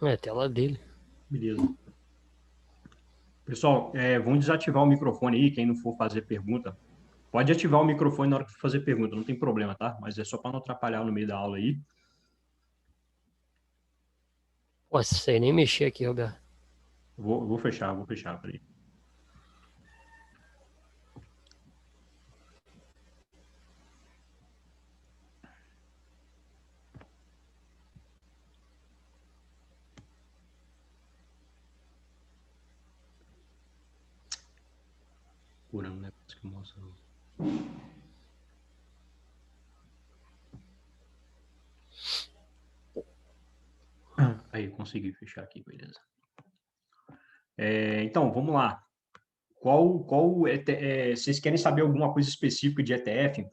É, tela dele. Beleza. Pessoal, vamos desativar o microfone aí, quem não for fazer pergunta. Pode ativar o microfone na hora que for fazer pergunta, não tem problema, tá? Mas é só para não atrapalhar no meio da aula aí. Pô, sei nem mexer aqui, Roberto. Vou fechar, peraí. Curando o negócio que mostra. Aí, consegui fechar aqui, beleza. Então, vamos lá. Vocês querem saber alguma coisa específica de ETF?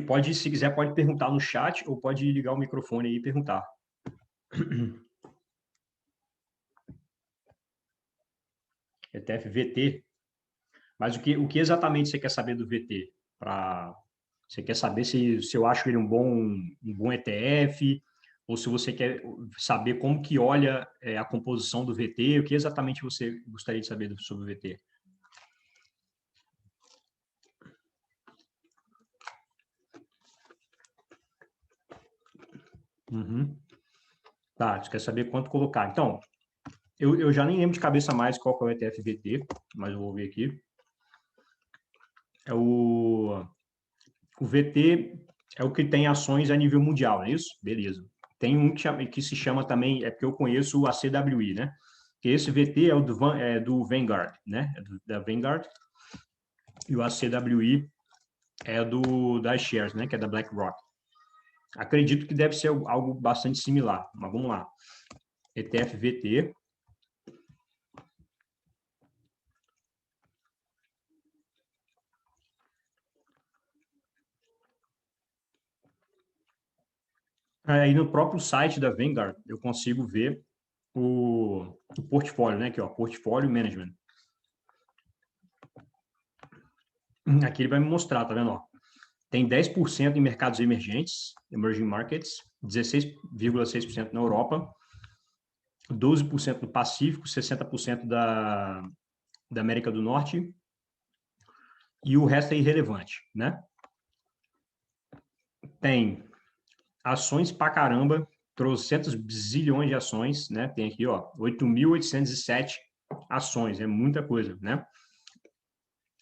Pode, se quiser, pode perguntar no chat ou pode ligar o microfone aí e perguntar. ETF VT. Mas o que exatamente você quer saber do VT? Você quer saber se eu acho ele um bom ETF, ou se você quer saber como que olha a composição do VT, o que exatamente você gostaria de saber sobre o VT? Uhum. Tá, você quer saber quanto colocar. Então, eu já nem lembro de cabeça mais qual que é o ETF VT, mas eu vou ver aqui. É o VT é o que tem ações a nível mundial, não é isso? Beleza. Tem um que se chama também, é porque eu conheço o ACWI, né? Que esse VT é o do Vanguard, né? Da Vanguard. E o ACWI é da Shares, né? Que é da BlackRock. Acredito que deve ser algo bastante similar, mas vamos lá. ETF VT. Aí no próprio site da Vanguard eu consigo ver o portfólio, né? Aqui, ó, portfólio management. Aqui ele vai me mostrar, tá vendo? Ó? Tem 10% em mercados emergentes, emerging markets, 16,6% na Europa, 12% no Pacífico, 60% da América do Norte, e o resto é irrelevante, né? Tem ações pra caramba, trocentos zilhões de ações, né? Tem aqui, ó, 8.807 ações, é muita coisa, né?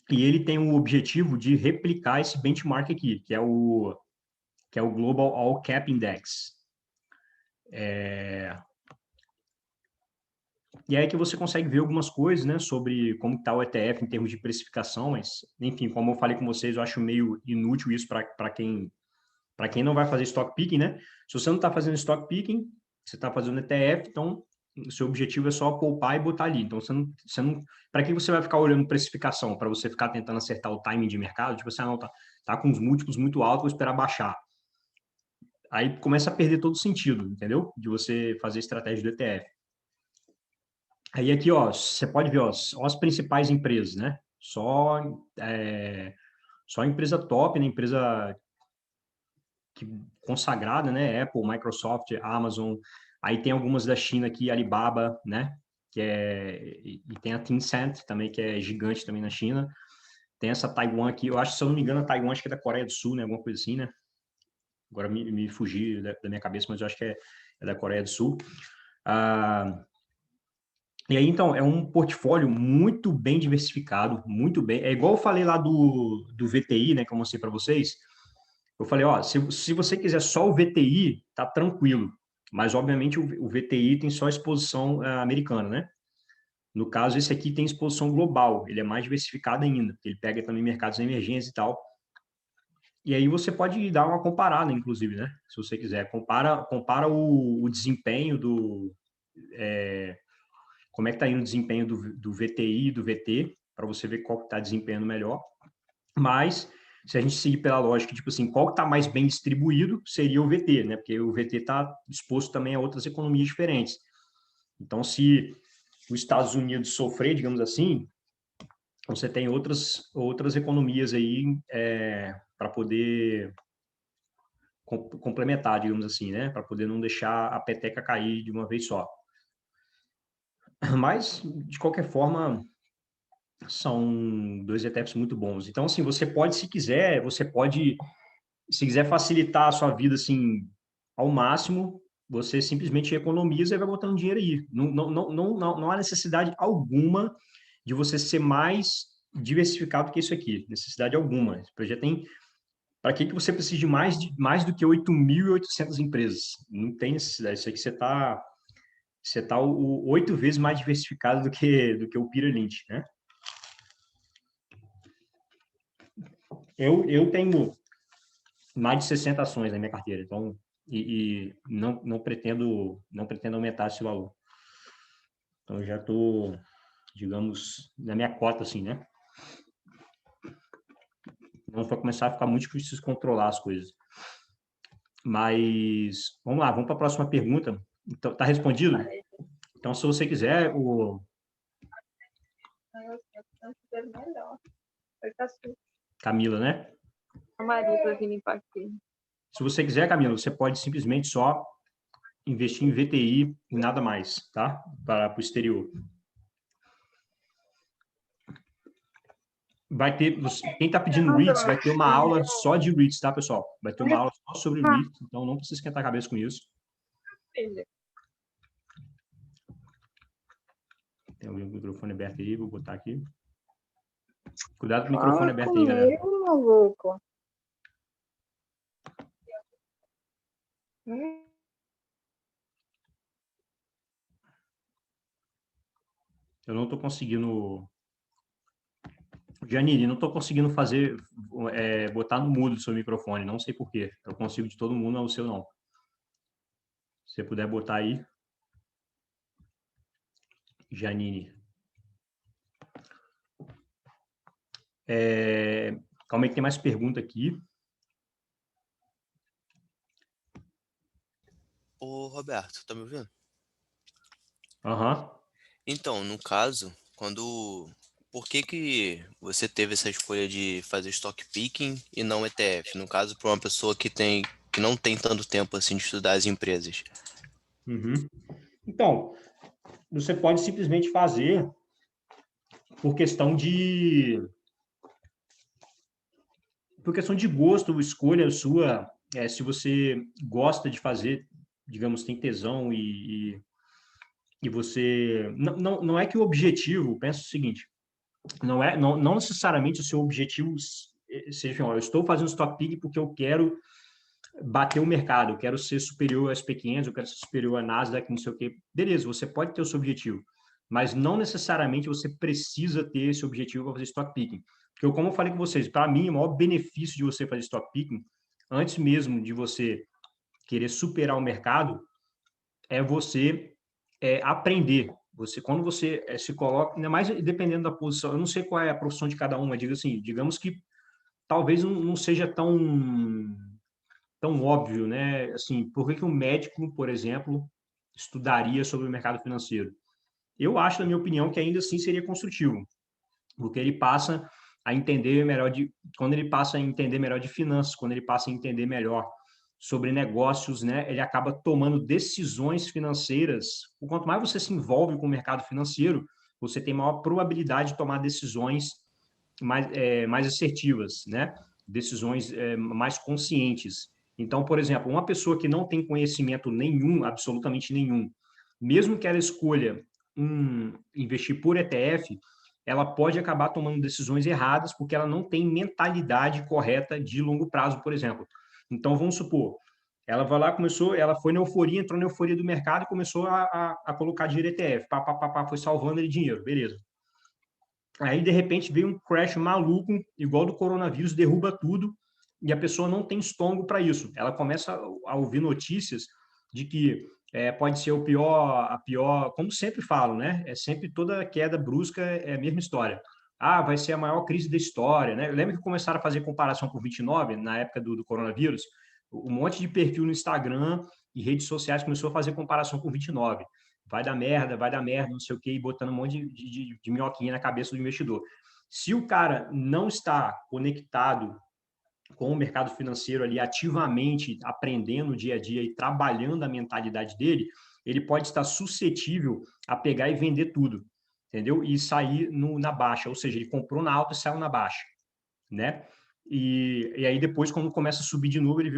E ele tem o objetivo de replicar esse benchmark aqui, que é o Global All Cap Index. E é aí que você consegue ver algumas coisas, né, sobre como está o ETF em termos de precificação, mas, enfim, como eu falei com vocês, eu acho meio inútil isso para quem não vai fazer stock picking, né? Se você não está fazendo stock picking, você está fazendo ETF, então o seu objetivo é só poupar e botar ali. Então, você não para que você vai ficar olhando precificação? Para você ficar tentando acertar o timing de mercado? Tipo assim, não, tá com os múltiplos muito altos, vou esperar baixar. Aí começa a perder todo o sentido, entendeu? De você fazer estratégia do ETF. Aí aqui, ó, você pode ver, ó, as principais empresas, né? Só empresa top, né? Empresa consagrada, né? Apple, Microsoft, Amazon. Aí tem algumas da China aqui, Alibaba, né? E tem a Tencent também, que é gigante também na China. Tem essa Taiwan aqui, eu acho, se eu não me engano, a Taiwan acho que é da Coreia do Sul, né? Alguma coisa assim, né? Agora me fugi da minha cabeça, mas eu acho que é da Coreia do Sul. Ah, e aí, então, é um portfólio muito bem diversificado, muito bem. É igual eu falei lá do VTI, né, que eu mostrei para vocês. Eu falei, ó, se você quiser só o VTI, tá tranquilo. Mas, obviamente, o VTI tem só exposição americana, né? No caso, esse aqui tem exposição global. Ele é mais diversificado ainda. Ele pega também mercados emergentes e tal. E aí você pode dar uma comparada, inclusive, né? Se você quiser. Compara o desempenho como é que está indo o desempenho do VTI e do VT, para você ver qual que está desempenhando melhor. Mas, se a gente seguir pela lógica, tipo assim, qual que está mais bem distribuído, seria o VT, né? Porque o VT está exposto também a outras economias diferentes. Então, se os Estados Unidos sofrer, digamos assim, você tem outras economias aí para poder complementar, digamos assim, né? Para poder não deixar a peteca cair de uma vez só. Mas, de qualquer forma, são 2 ETFs muito bons. Então, assim, você pode, se quiser, se quiser facilitar a sua vida, assim, ao máximo, você simplesmente economiza e vai botando dinheiro aí. Não há necessidade alguma de você ser mais diversificado que isso aqui. Necessidade alguma. Esse projeto tem... Para que você precisa de mais do que 8.800 empresas? Não tem necessidade. Isso aqui você tá 8 vezes mais diversificado do que o Peter Lynch, né? Eu tenho mais de 60 ações na minha carteira, então, e não pretendo aumentar esse valor. Então, eu já estou, digamos, na minha cota, assim, né? Não vai começar a ficar muito difícil controlar as coisas. Mas, vamos lá, vamos para a próxima pergunta. Então, tá respondido? Então, se você quiser, Camila, né? A Maria vai vir limpar aqui. Se você quiser, Camila, você pode simplesmente só investir em VTI e nada mais, tá? Para o exterior. Vai ter, quem está pedindo REITs, vai ter uma aula só de REITs, tá, pessoal? Vai ter uma aula só sobre REITs, então não precisa esquentar a cabeça com isso. Tem alguém com o microfone aberto aí, vou botar aqui. Cuidado com o microfone aberto aí, galera. Maluco. Eu não estou conseguindo... Janine, não estou conseguindo fazer, botar no mudo o seu microfone, não sei por quê. Eu consigo de todo mundo, não o seu não. Se você puder botar aí. Janine. Calma aí que tem mais pergunta aqui. Ô, Roberto, tá me ouvindo? Aham. Então, no caso, por que você teve essa escolha de fazer stock picking e não ETF? No caso, para uma pessoa que não tem tanto tempo assim de estudar as empresas. Uhum. Então, você pode simplesmente fazer por questão de gosto, escolha sua, se você gosta de fazer, digamos, tem tesão e você... Não é que o objetivo, pensa o seguinte, não necessariamente o seu objetivo seja, ó, eu estou fazendo stock pick porque eu quero bater o mercado, eu quero ser superior às pequenas, eu quero ser superior à Nasdaq, não sei o quê. Beleza, você pode ter o seu objetivo, mas não necessariamente você precisa ter esse objetivo para fazer stock picking. Porque, como eu falei com vocês, para mim, o maior benefício de você fazer stock picking, antes mesmo de você querer superar o mercado, é você aprender. Quando você se coloca, ainda mais dependendo da posição, eu não sei qual é a profissão de cada um, mas digamos que talvez não seja tão óbvio, né? Assim, por que um médico, por exemplo, estudaria sobre o mercado financeiro? Eu acho, na minha opinião, que ainda assim seria construtivo, porque ele passa a entender melhor quando ele passa a entender melhor de finanças, quando ele passa a entender melhor sobre negócios, né? Ele acaba tomando decisões financeiras. Quanto mais você se envolve com o mercado financeiro, você tem maior probabilidade de tomar decisões mais assertivas, né? Decisões mais conscientes. Então, por exemplo, uma pessoa que não tem conhecimento nenhum, absolutamente nenhum, mesmo que ela escolha investir por ETF, ela pode acabar tomando decisões erradas porque ela não tem mentalidade correta de longo prazo, por exemplo. Então, vamos supor, ela vai lá, ela foi na euforia, entrou na euforia do mercado e começou a colocar dinheiro ETF, foi salvando ele dinheiro, beleza. Aí, de repente, veio um crash maluco, igual do coronavírus, derruba tudo, e a pessoa não tem estômago para isso. Ela começa a ouvir notícias de que pode ser a pior, como sempre falo, né? É sempre toda queda brusca é a mesma história. Ah, vai ser a maior crise da história, né? Eu lembro que começaram a fazer comparação com o 29, na época do coronavírus, um monte de perfil no Instagram e redes sociais começou a fazer comparação com o 29. Vai dar merda, não sei o quê, e botando um monte de minhoquinha na cabeça do investidor. Se o cara não está conectado com o mercado financeiro ali ativamente aprendendo dia a dia e trabalhando a mentalidade dele, ele pode estar suscetível a pegar e vender tudo, entendeu? E sair na baixa, ou seja, ele comprou na alta e saiu na baixa, né? E aí depois, quando começa a subir de novo, ele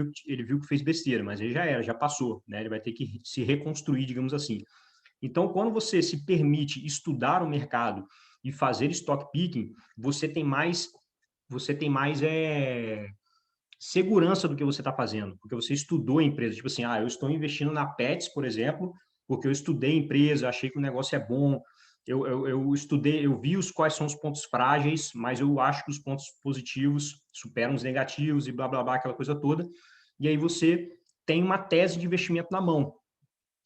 viu que fez besteira, mas ele já passou, né? Ele vai ter que se reconstruir, digamos assim. Então, quando você se permite estudar o mercado e fazer stock picking, você tem mais segurança do que você está fazendo, porque você estudou a empresa. Tipo assim, eu estou investindo na Pets, por exemplo, porque eu estudei a empresa, achei que o negócio é bom, eu estudei, eu vi quais são os pontos frágeis, mas eu acho que os pontos positivos superam os negativos e blá, blá, blá, aquela coisa toda. E aí você tem uma tese de investimento na mão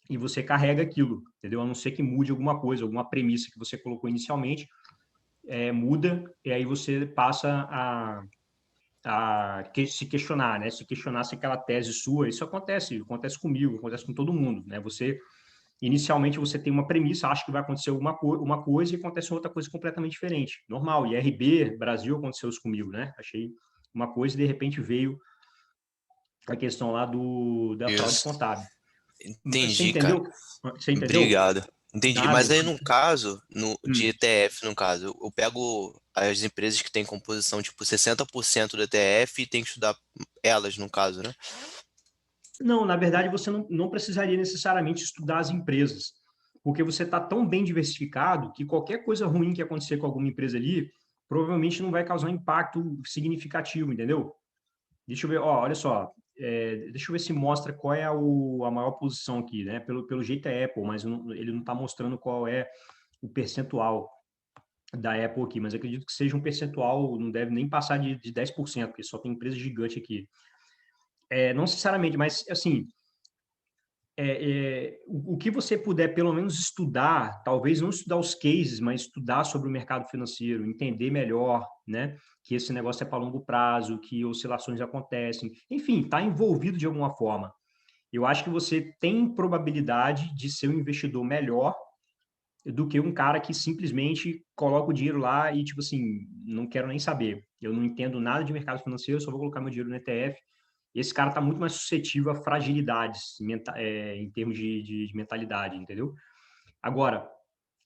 e você carrega aquilo, entendeu? A não ser que mude alguma coisa, alguma premissa que você colocou inicialmente, muda, e aí você passa se questionar, né? Se questionar se aquela tese sua, isso acontece comigo, acontece com todo mundo, né? Inicialmente você tem uma premissa, acha que vai acontecer uma coisa e acontece outra coisa completamente diferente. Normal, IRB, Brasil, aconteceu isso comigo, né? Achei uma coisa e de repente veio a questão lá da fraude Isso. contábil. Você Entendi, cara. entendeu? Você entendeu? Obrigado. Entendi. Mas Nada. aí, no caso, de ETF, no caso, eu pego as empresas que têm composição, tipo, 60% do ETF e tenho que estudar elas, no caso, né? Não, na verdade, você não precisaria necessariamente estudar as empresas, porque você está tão bem diversificado que qualquer coisa ruim que acontecer com alguma empresa ali, provavelmente não vai causar um impacto significativo, entendeu? Deixa eu ver, olha só, deixa eu ver se mostra qual é a maior posição aqui, né? Pelo jeito é Apple, mas ele não está mostrando qual é o percentual da Apple aqui, mas acredito que seja um percentual, não deve nem passar de 10%, porque só tem empresa gigante aqui. Não necessariamente, mas assim, o que você puder pelo menos estudar, talvez não estudar os cases, mas estudar sobre o mercado financeiro, entender melhor, né? Que esse negócio é para longo prazo, que oscilações acontecem, enfim, está envolvido de alguma forma. Eu acho que você tem probabilidade de ser um investidor melhor do que um cara que simplesmente coloca o dinheiro lá e, tipo assim, não quero nem saber. Eu não entendo nada de mercado financeiro, só vou colocar meu dinheiro no ETF. Esse cara está muito mais suscetível a fragilidades em termos de mentalidade, entendeu? Agora,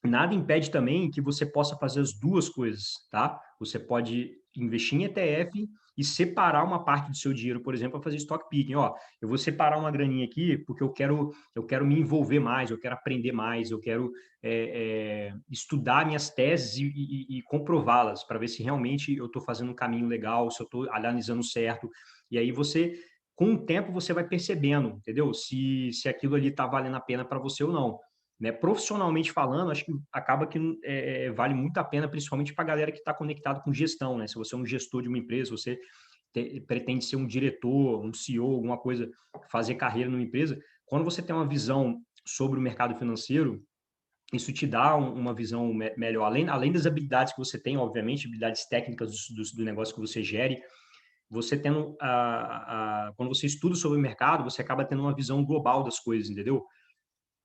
nada impede também que você possa fazer as duas coisas, tá? Você pode investir em ETF e separar uma parte do seu dinheiro, por exemplo, para fazer stock picking. Ó, eu vou separar uma graninha aqui porque eu quero me envolver mais, eu quero aprender mais, eu quero estudar minhas teses e comprová-las para ver se realmente eu estou fazendo um caminho legal, se eu estou analisando certo. E aí com o tempo, você vai percebendo, entendeu? Se aquilo ali está valendo a pena para você ou não. Né? Profissionalmente falando, acho que acaba que vale muito a pena, principalmente para a galera que está conectado com gestão, né? Se você é um gestor de uma empresa, você pretende ser um diretor, um CEO, alguma coisa, fazer carreira numa empresa, quando você tem uma visão sobre o mercado financeiro, isso te dá uma visão melhor, além das habilidades que você tem, obviamente, habilidades técnicas do negócio que você gere, você tendo quando você estuda sobre o mercado, você acaba tendo uma visão global das coisas, entendeu?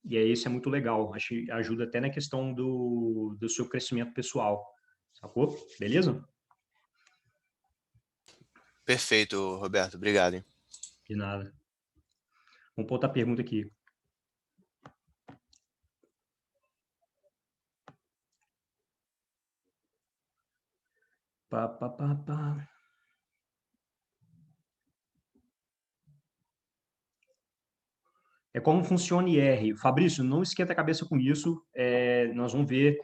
E aí isso é muito legal. Acho que ajuda até na questão do seu crescimento pessoal. Sacou? Beleza? Perfeito, Roberto. Obrigado, hein? De nada. Vamos pôr outra pergunta aqui. Pá, pá, pá, pá. Como funciona o IR. Fabrício, não esquenta a cabeça com isso. Nós vamos ver.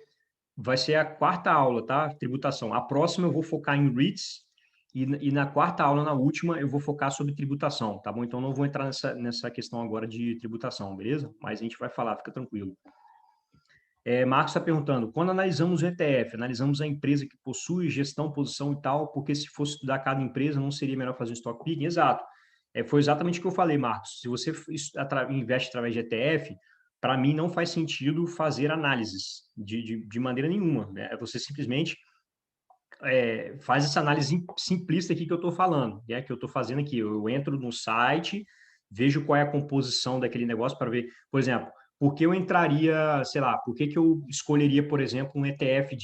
Vai ser a quarta aula, tá? Tributação. A próxima eu vou focar em REITs e na quarta aula, na última, eu vou focar sobre tributação, tá bom? Então não vou entrar nessa questão agora de tributação, beleza? Mas a gente vai falar, fica tranquilo. Marcos está perguntando, quando analisamos o ETF, analisamos a empresa que possui gestão, posição e tal, porque se fosse estudar cada empresa, não seria melhor fazer um stock picking? Exato. Foi exatamente o que eu falei, Marcos. Se você investe através de ETF, para mim não faz sentido fazer análises de maneira nenhuma. Né? Você simplesmente faz essa análise simplista aqui que eu estou falando, que eu estou fazendo aqui. Eu entro no site, vejo qual é a composição daquele negócio para ver, por exemplo, por que eu entraria, sei lá, por que eu escolheria, por exemplo, um ETF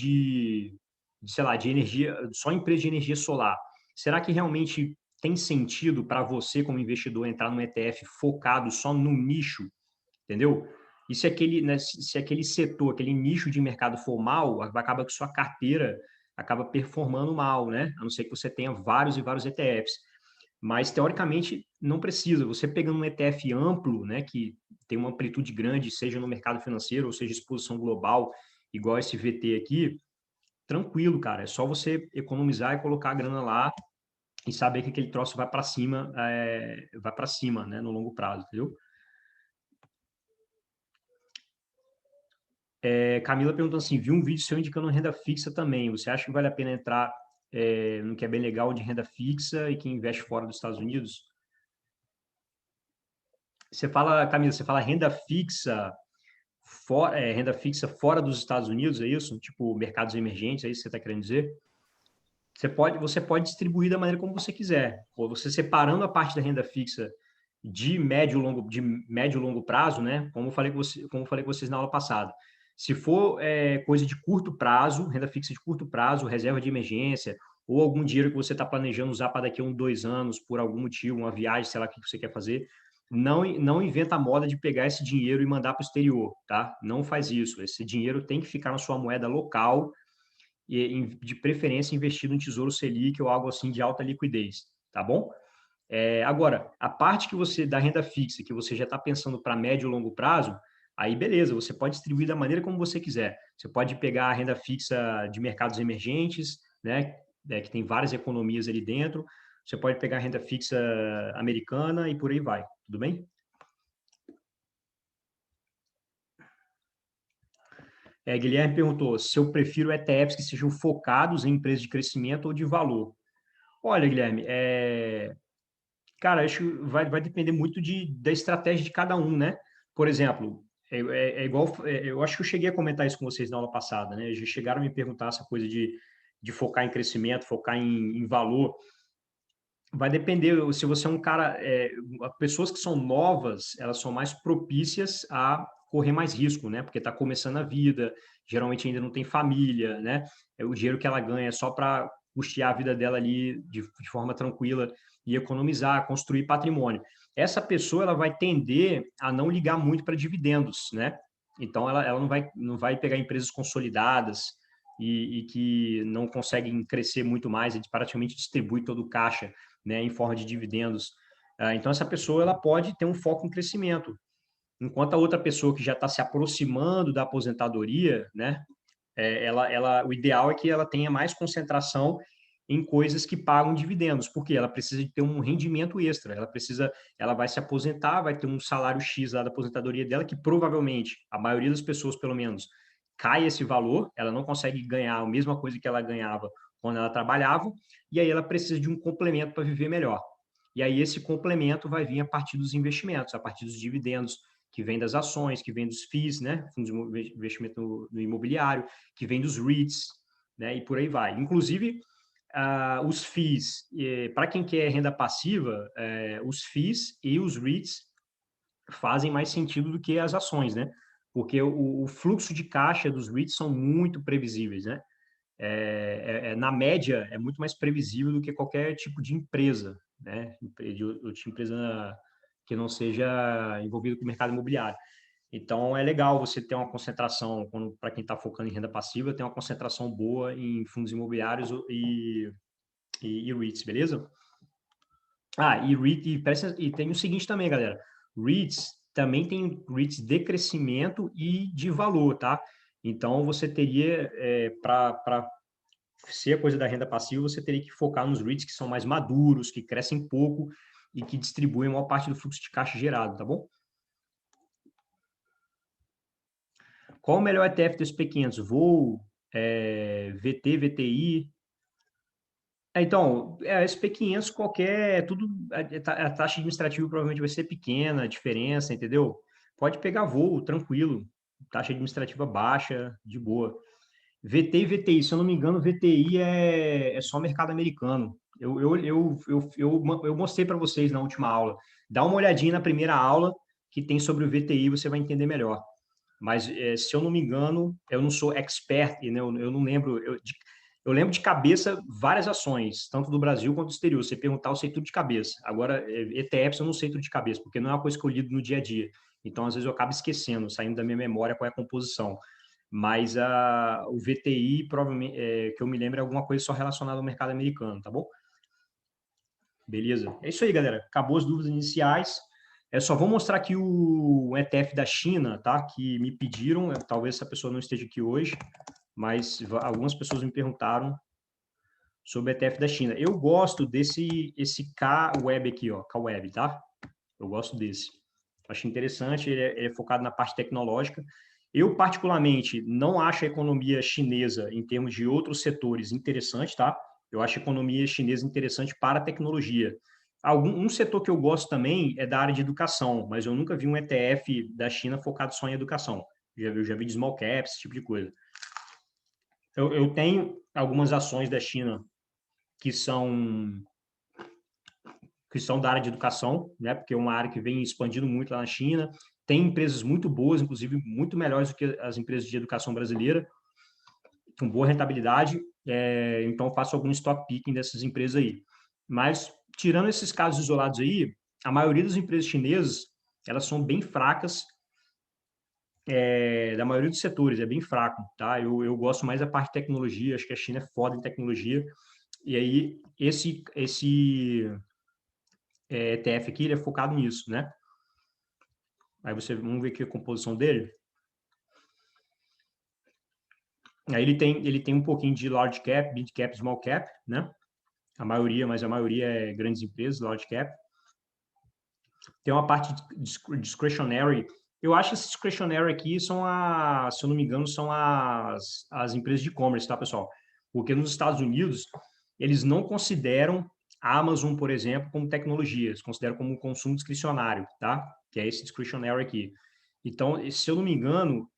sei lá, de energia, só empresa de energia solar? Será que realmente tem sentido para você, como investidor, entrar num ETF focado só no nicho, entendeu? E se aquele, né, se aquele setor, aquele nicho de mercado for mal, acaba que sua carteira acaba performando mal, né? A não ser que você tenha vários e vários ETFs. Mas, teoricamente, não precisa. Você pegando um ETF amplo, né, que tem uma amplitude grande, seja no mercado financeiro, ou seja, exposição global, igual esse VT aqui, tranquilo, cara. É só você economizar e colocar a grana lá e saber que aquele troço vai para cima, né, no longo prazo, entendeu? Camila perguntou assim, viu um vídeo seu indicando renda fixa também. Você acha que vale a pena entrar no que é bem legal de renda fixa e que investe fora dos Estados Unidos? Você fala, Camila, você fala renda fixa fora dos Estados Unidos, é isso? Tipo, mercados emergentes, é isso que você está querendo dizer? Você pode distribuir da maneira como você quiser. Ou você separando a parte da renda fixa de médio e longo prazo, né? Como eu falei com vocês na aula passada. Se for coisa de curto prazo, renda fixa de curto prazo, reserva de emergência, ou algum dinheiro que você está planejando usar para daqui a 2 anos, por algum motivo, uma viagem, sei lá o que você quer fazer, não inventa a moda de pegar esse dinheiro e mandar para o exterior, tá? Não faz isso. Esse dinheiro tem que ficar na sua moeda local e, de preferência, investido em Tesouro Selic ou algo assim de alta liquidez, tá bom? Agora, a parte que você da renda fixa, que você já está pensando para médio e longo prazo, aí beleza, você pode distribuir da maneira como você quiser. Você pode pegar a renda fixa de mercados emergentes, né, que tem várias economias ali dentro. Você pode pegar a renda fixa americana e por aí vai. Tudo bem? Guilherme perguntou se eu prefiro ETFs que sejam focados em empresas de crescimento ou de valor. Olha, Guilherme, cara, acho que vai depender muito da estratégia de cada um, né? Por exemplo, igual, eu acho que eu cheguei a comentar isso com vocês na aula passada, né? Já chegaram a me perguntar essa coisa de focar em crescimento, focar em valor. Vai depender, se você é um cara, pessoas que são novas, elas são mais propícias a correr mais risco, né? Porque está começando a vida, geralmente ainda não tem família, né? O dinheiro que ela ganha é só para custear a vida dela ali de forma tranquila e economizar, construir patrimônio. Essa pessoa, ela vai tender a não ligar muito para dividendos, né? Então, ela não vai pegar empresas consolidadas e que não conseguem crescer muito mais, e praticamente distribui todo o caixa, né, em forma de dividendos. Então, essa pessoa ela pode ter um foco em crescimento, enquanto a outra pessoa que já está se aproximando da aposentadoria, né, o ideal é que ela tenha mais concentração em coisas que pagam dividendos, porque ela precisa de ter um rendimento extra, ela vai se aposentar, vai ter um salário X lá da aposentadoria dela, que provavelmente, a maioria das pessoas, pelo menos, cai esse valor, ela não consegue ganhar a mesma coisa que ela ganhava quando ela trabalhava, e aí ela precisa de um complemento para viver melhor. E aí esse complemento vai vir a partir dos investimentos, a partir dos dividendos, que vem das ações, que vem dos FIIs, né, fundos de investimento no imobiliário, que vem dos REITs, né, e por aí vai. Inclusive, os FIIs, para quem quer renda passiva, os FIIs e os REITs fazem mais sentido do que as ações, né? Porque o fluxo de caixa dos REITs são muito previsíveis, né? Na média, é muito mais previsível do que qualquer tipo de empresa, né? De empresa que não seja envolvida com o mercado imobiliário. Então, é legal você ter uma concentração, para quem está focando em renda passiva, ter uma concentração boa em fundos imobiliários e REITs, beleza? E tem o seguinte também, galera. REITs também tem REITs de crescimento e de valor, tá? Então, você teria, para ser a coisa da renda passiva, você teria que focar nos REITs que são mais maduros, que crescem pouco e que distribuem a maior parte do fluxo de caixa gerado, tá bom? Qual o melhor ETF dos pequenos? VOO, VT, VTI? Então, SP500 qualquer, tudo, a taxa administrativa provavelmente vai ser pequena, a diferença, entendeu? Pode pegar voo, tranquilo, taxa administrativa baixa, de boa. VT e VTI, se eu não me engano, VTI é só mercado americano. Eu mostrei para vocês na última aula. Dá uma olhadinha na primeira aula que tem sobre o VTI, você vai entender melhor. Mas, se eu não me engano, eu não sou expert, né? Eu não lembro. eu lembro de cabeça várias ações, tanto do Brasil quanto do exterior. Você perguntar, eu sei tudo de cabeça. Agora, ETFs eu não sei tudo de cabeça, porque não é uma coisa que eu lido no dia a dia. Então, às vezes, eu acabo esquecendo, saindo da minha memória qual é a composição. Mas o VTI, provavelmente, que eu me lembro, é alguma coisa só relacionada ao mercado americano, tá bom? Beleza? É isso aí, galera. Acabou as dúvidas iniciais. Só vou mostrar aqui o ETF da China, tá? Que me pediram, talvez essa pessoa não esteja aqui hoje, mas algumas pessoas me perguntaram sobre o ETF da China. Eu gosto esse K-Web aqui, ó, K-Web, tá? Eu gosto desse. Acho interessante, ele é focado na parte tecnológica. Eu, particularmente, não acho a economia chinesa, em termos de outros setores, interessante, tá? Eu acho a economia chinesa interessante para a tecnologia. Um setor que eu gosto também é da área de educação, mas eu nunca vi um ETF da China focado só em educação. Eu já vi de small caps, esse tipo de coisa. Eu tenho algumas ações da China que são da área de educação, né? Porque é uma área que vem expandindo muito lá na China. Tem empresas muito boas, inclusive muito melhores do que as empresas de educação brasileira, com boa rentabilidade. Então, eu faço algum stock picking dessas empresas aí. Mas, tirando esses casos isolados aí, a maioria das empresas chinesas, elas são bem fracas, da maioria dos setores, é bem fraco, tá? Eu gosto mais da parte de tecnologia, acho que a China é foda em tecnologia. E aí, esse ETF aqui, ele é focado nisso, né? Aí vamos ver aqui a composição dele. Aí ele tem um pouquinho de large cap, mid cap, small cap, né? Mas a maioria é grandes empresas, large cap. Tem uma parte discretionary. Eu acho que esse discretionary aqui são se eu não me engano, são as empresas de e-commerce, tá, pessoal? Porque nos Estados Unidos, eles não consideram a Amazon, por exemplo, como tecnologia, eles consideram como um consumo discricionário, tá? Que é esse discretionary aqui. Então, se eu não me engano,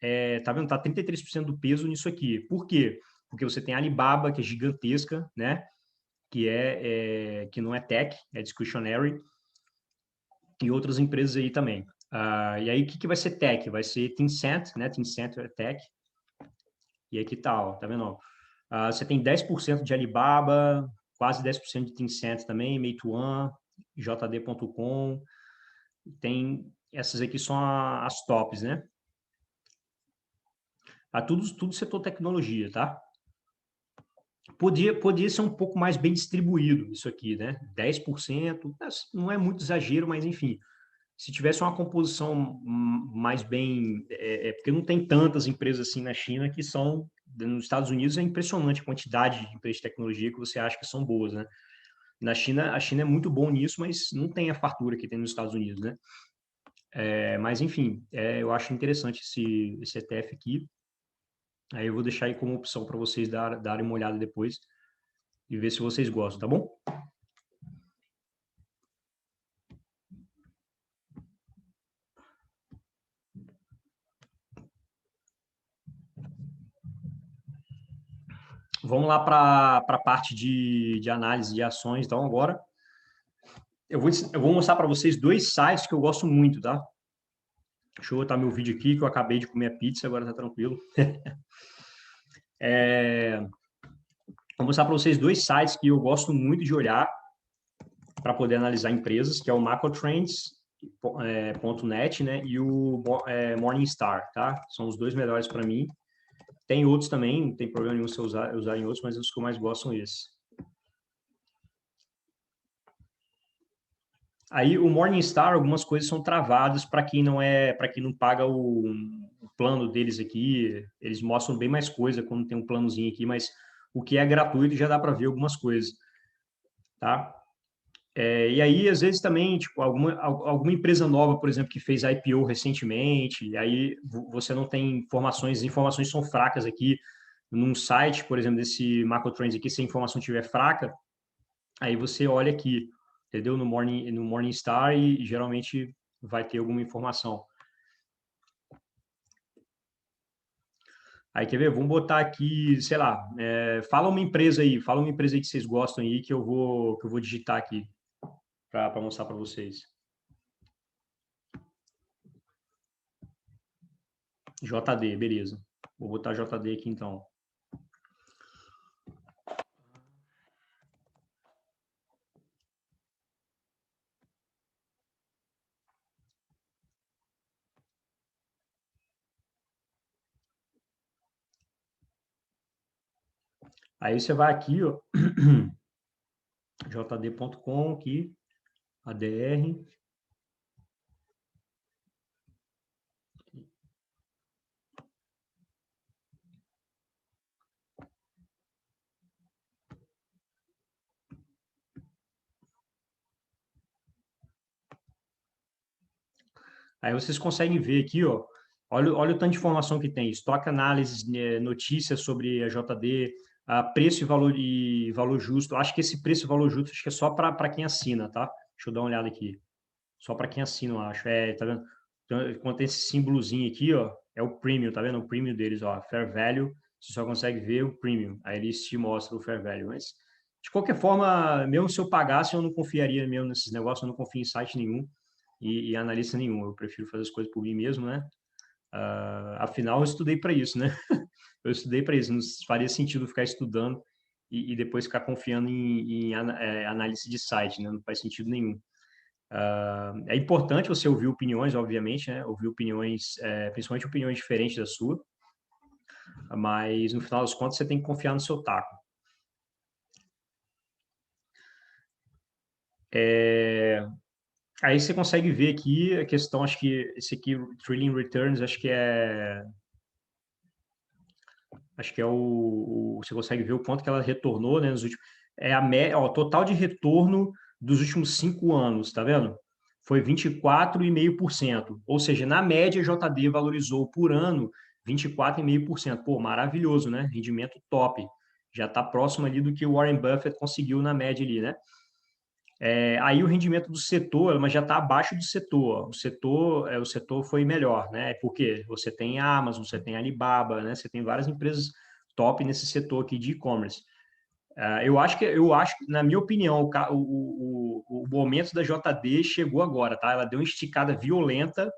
tá vendo? Tá 33% do peso nisso aqui. Por quê? Porque você tem a Alibaba, que é gigantesca, né? Que não é tech, é discretionary, e outras empresas aí também. E aí, o que vai ser tech? Vai ser Tencent, né? Tencent é tech. E aqui tá, ó, tá vendo? Você tem 10% de Alibaba, quase 10% de Tencent também, Meituan, JD.com. Essas aqui são as tops, né? Tudo setor tecnologia, tá? Podia ser um pouco mais bem distribuído isso aqui, né? 10%, não é muito exagero, mas enfim, se tivesse uma composição mais bem, porque não tem tantas empresas assim na China que são, nos Estados Unidos é impressionante a quantidade de empresas de tecnologia que você acha que são boas, né? Na China, a China é muito bom nisso, mas não tem a fartura que tem nos Estados Unidos, né? Mas enfim, eu acho interessante esse ETF aqui. Aí eu vou deixar aí como opção para vocês darem uma olhada depois e ver se vocês gostam, tá bom? Vamos lá para a parte de análise de ações, então, agora. Eu vou mostrar para vocês dois sites que eu gosto muito, tá? Deixa eu botar meu vídeo aqui, que eu acabei de comer a pizza, agora tá tranquilo. Vou mostrar para vocês dois sites que eu gosto muito de olhar para poder analisar empresas, que é o macrotrends.net, né, e o Morningstar, tá? São os dois melhores para mim. Tem outros também, não tem problema nenhum se usarem outros, mas os que eu mais gosto são esses. Aí o Morningstar, algumas coisas são travadas para quem não paga o plano deles aqui. Eles mostram bem mais coisa quando tem um planozinho aqui, mas o que é gratuito já dá para ver algumas coisas, tá? E aí, às vezes, também, tipo, alguma empresa nova, por exemplo, que fez IPO recentemente, e aí você não tem informações, as informações são fracas aqui. Num site, por exemplo, desse Macrotrends aqui, se a informação estiver fraca, aí você olha aqui, entendeu? No Morningstar e geralmente vai ter alguma informação. Aí, quer ver? Vamos botar aqui, sei lá, fala uma empresa aí que vocês gostam aí que eu vou digitar aqui para mostrar para vocês. JD, beleza. Vou botar JD aqui então. Aí você vai aqui, ó, jd.com aqui, ADR. Aí vocês conseguem ver aqui, ó, olha o tanto de informação que tem. Estoque análise, notícias sobre a JD, preço e valor justo. Acho que esse preço e valor justo acho que é só para quem assina, tá? Deixa eu dar uma olhada aqui. Só para quem assina, eu acho. Tá vendo? Então, quando tem esse símbolozinho aqui, ó, é o premium, tá vendo? O premium deles, ó, fair value. Você só consegue ver o premium. Aí eles te mostram o fair value. Mas, de qualquer forma, mesmo se eu pagasse, eu não confiaria mesmo nesses negócios, eu não confio em site nenhum e analista nenhum. Eu prefiro fazer as coisas por mim mesmo, né? Afinal, eu estudei para isso, né? Eu estudei para isso. Não faria sentido ficar estudando e depois ficar confiando em análise de site, né? Não faz sentido nenhum. É importante você ouvir opiniões, obviamente, né? Ouvir opiniões, principalmente opiniões diferentes da sua, mas no final das contas você tem que confiar no seu taco. Aí você consegue ver aqui a questão, acho que esse aqui, Trailing Returns, acho que é você consegue ver o quanto que ela retornou, né, nos últimos, total de retorno dos últimos 5 anos, tá vendo? Foi 24,5%, ou seja, na média, a JD valorizou por ano 24,5%. Pô, maravilhoso, né? Rendimento top. Já está próximo ali do que o Warren Buffett conseguiu na média ali, né? Aí o rendimento do setor, mas já está abaixo do setor. O setor foi melhor, né? Porque você tem a Amazon, você tem a Alibaba, né? Você tem várias empresas top nesse setor aqui de e-commerce. Eu acho que, na minha opinião, o momento da JD chegou agora, tá? Ela deu uma esticada violenta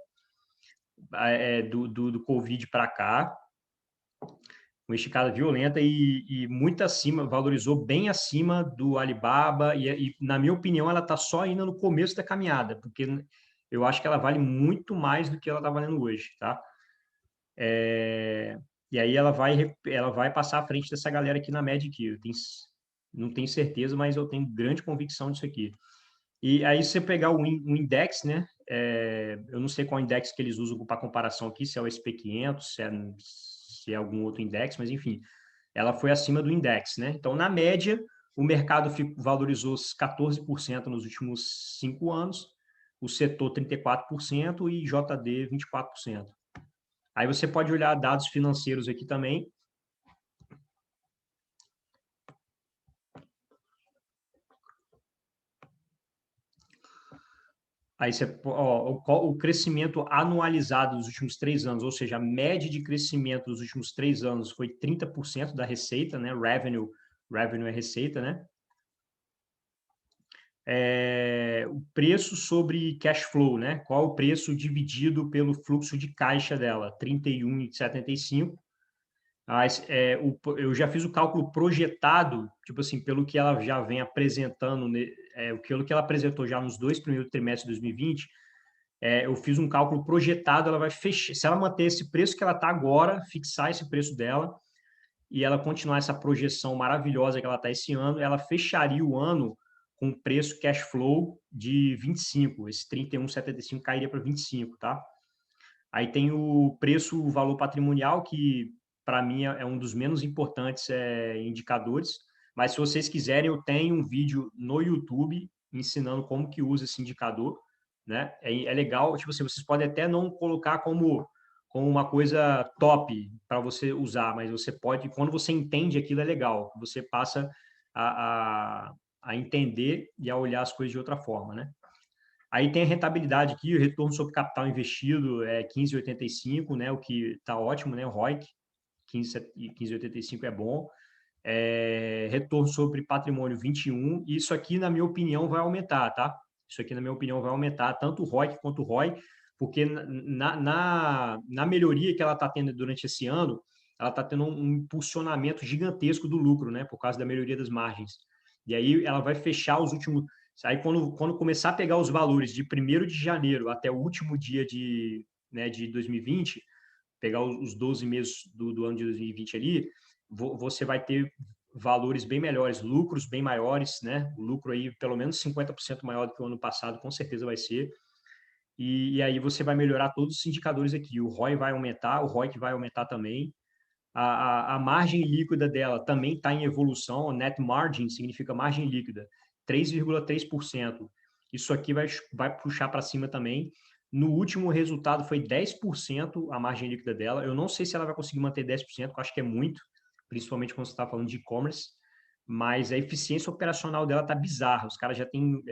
do Covid para cá, uma esticada violenta e muito acima, valorizou bem acima do Alibaba e na minha opinião, ela está só ainda no começo da caminhada, porque eu acho que ela vale muito mais do que ela está valendo hoje, tá? E aí ela vai passar à frente dessa galera aqui na média aqui. Não tenho certeza, mas eu tenho grande convicção disso aqui. E aí, se você pegar o index, né? Eu não sei qual index que eles usam para comparação aqui, se é o SP500, se é algum outro index, mas enfim, ela foi acima do index, né? Então, na média, o mercado valorizou 14% nos últimos 5 anos, o setor 34% e JD 24%. Aí você pode olhar dados financeiros aqui também. Aí o crescimento anualizado dos últimos 3 anos, ou seja, a média de crescimento dos últimos 3 anos foi 30% da receita, né? Revenue é receita, né? O preço sobre cash flow, né? Qual o preço dividido pelo fluxo de caixa dela? 31,75. Eu já fiz o cálculo projetado, tipo assim, pelo que ela já vem apresentando, pelo que ela apresentou já nos 2 primeiros trimestres de 2020, eu fiz um cálculo projetado, ela vai fechar, se ela manter esse preço que ela está agora, fixar esse preço dela, e ela continuar essa projeção maravilhosa que ela está esse ano, ela fecharia o ano com preço cash flow de 25, esse 31,75 cairia para 25, tá? Aí tem o preço, o valor patrimonial, que para mim é um dos menos importantes indicadores, mas se vocês quiserem, eu tenho um vídeo no YouTube ensinando como que usa esse indicador, né? É legal, tipo assim, vocês podem até não colocar como uma coisa top para você usar, mas você pode, quando você entende aquilo, é legal, você passa a entender e a olhar as coisas de outra forma, né? Aí tem a rentabilidade aqui, o retorno sobre capital investido é 15,85, né? O que está ótimo, né? O ROIC, 15,85 é bom. Retorno sobre patrimônio 21, e isso aqui, na minha opinião, vai aumentar, tá? Isso aqui, na minha opinião, vai aumentar tanto o ROIC quanto o ROI, porque na melhoria que ela está tendo durante esse ano, ela está tendo um impulsionamento gigantesco do lucro, né? Por causa da melhoria das margens. E aí ela vai fechar os últimos... Aí quando começar a pegar os valores de 1º de janeiro até o último dia de 2020, pegar os 12 meses do ano de 2020 ali, você vai ter valores bem melhores, lucros bem maiores, né? O lucro aí pelo menos 50% maior do que o ano passado, com certeza vai ser. E aí você vai melhorar todos os indicadores aqui. O ROI vai aumentar, o ROIC vai aumentar também. A margem líquida dela também está em evolução. Net margin significa margem líquida, 3,3%. Isso aqui vai puxar para cima também. No último resultado foi 10% a margem líquida dela. Eu não sei se ela vai conseguir manter 10%, porque eu acho que é muito, principalmente quando você está falando de e-commerce, mas a eficiência operacional dela tá bizarra. Os caras já têm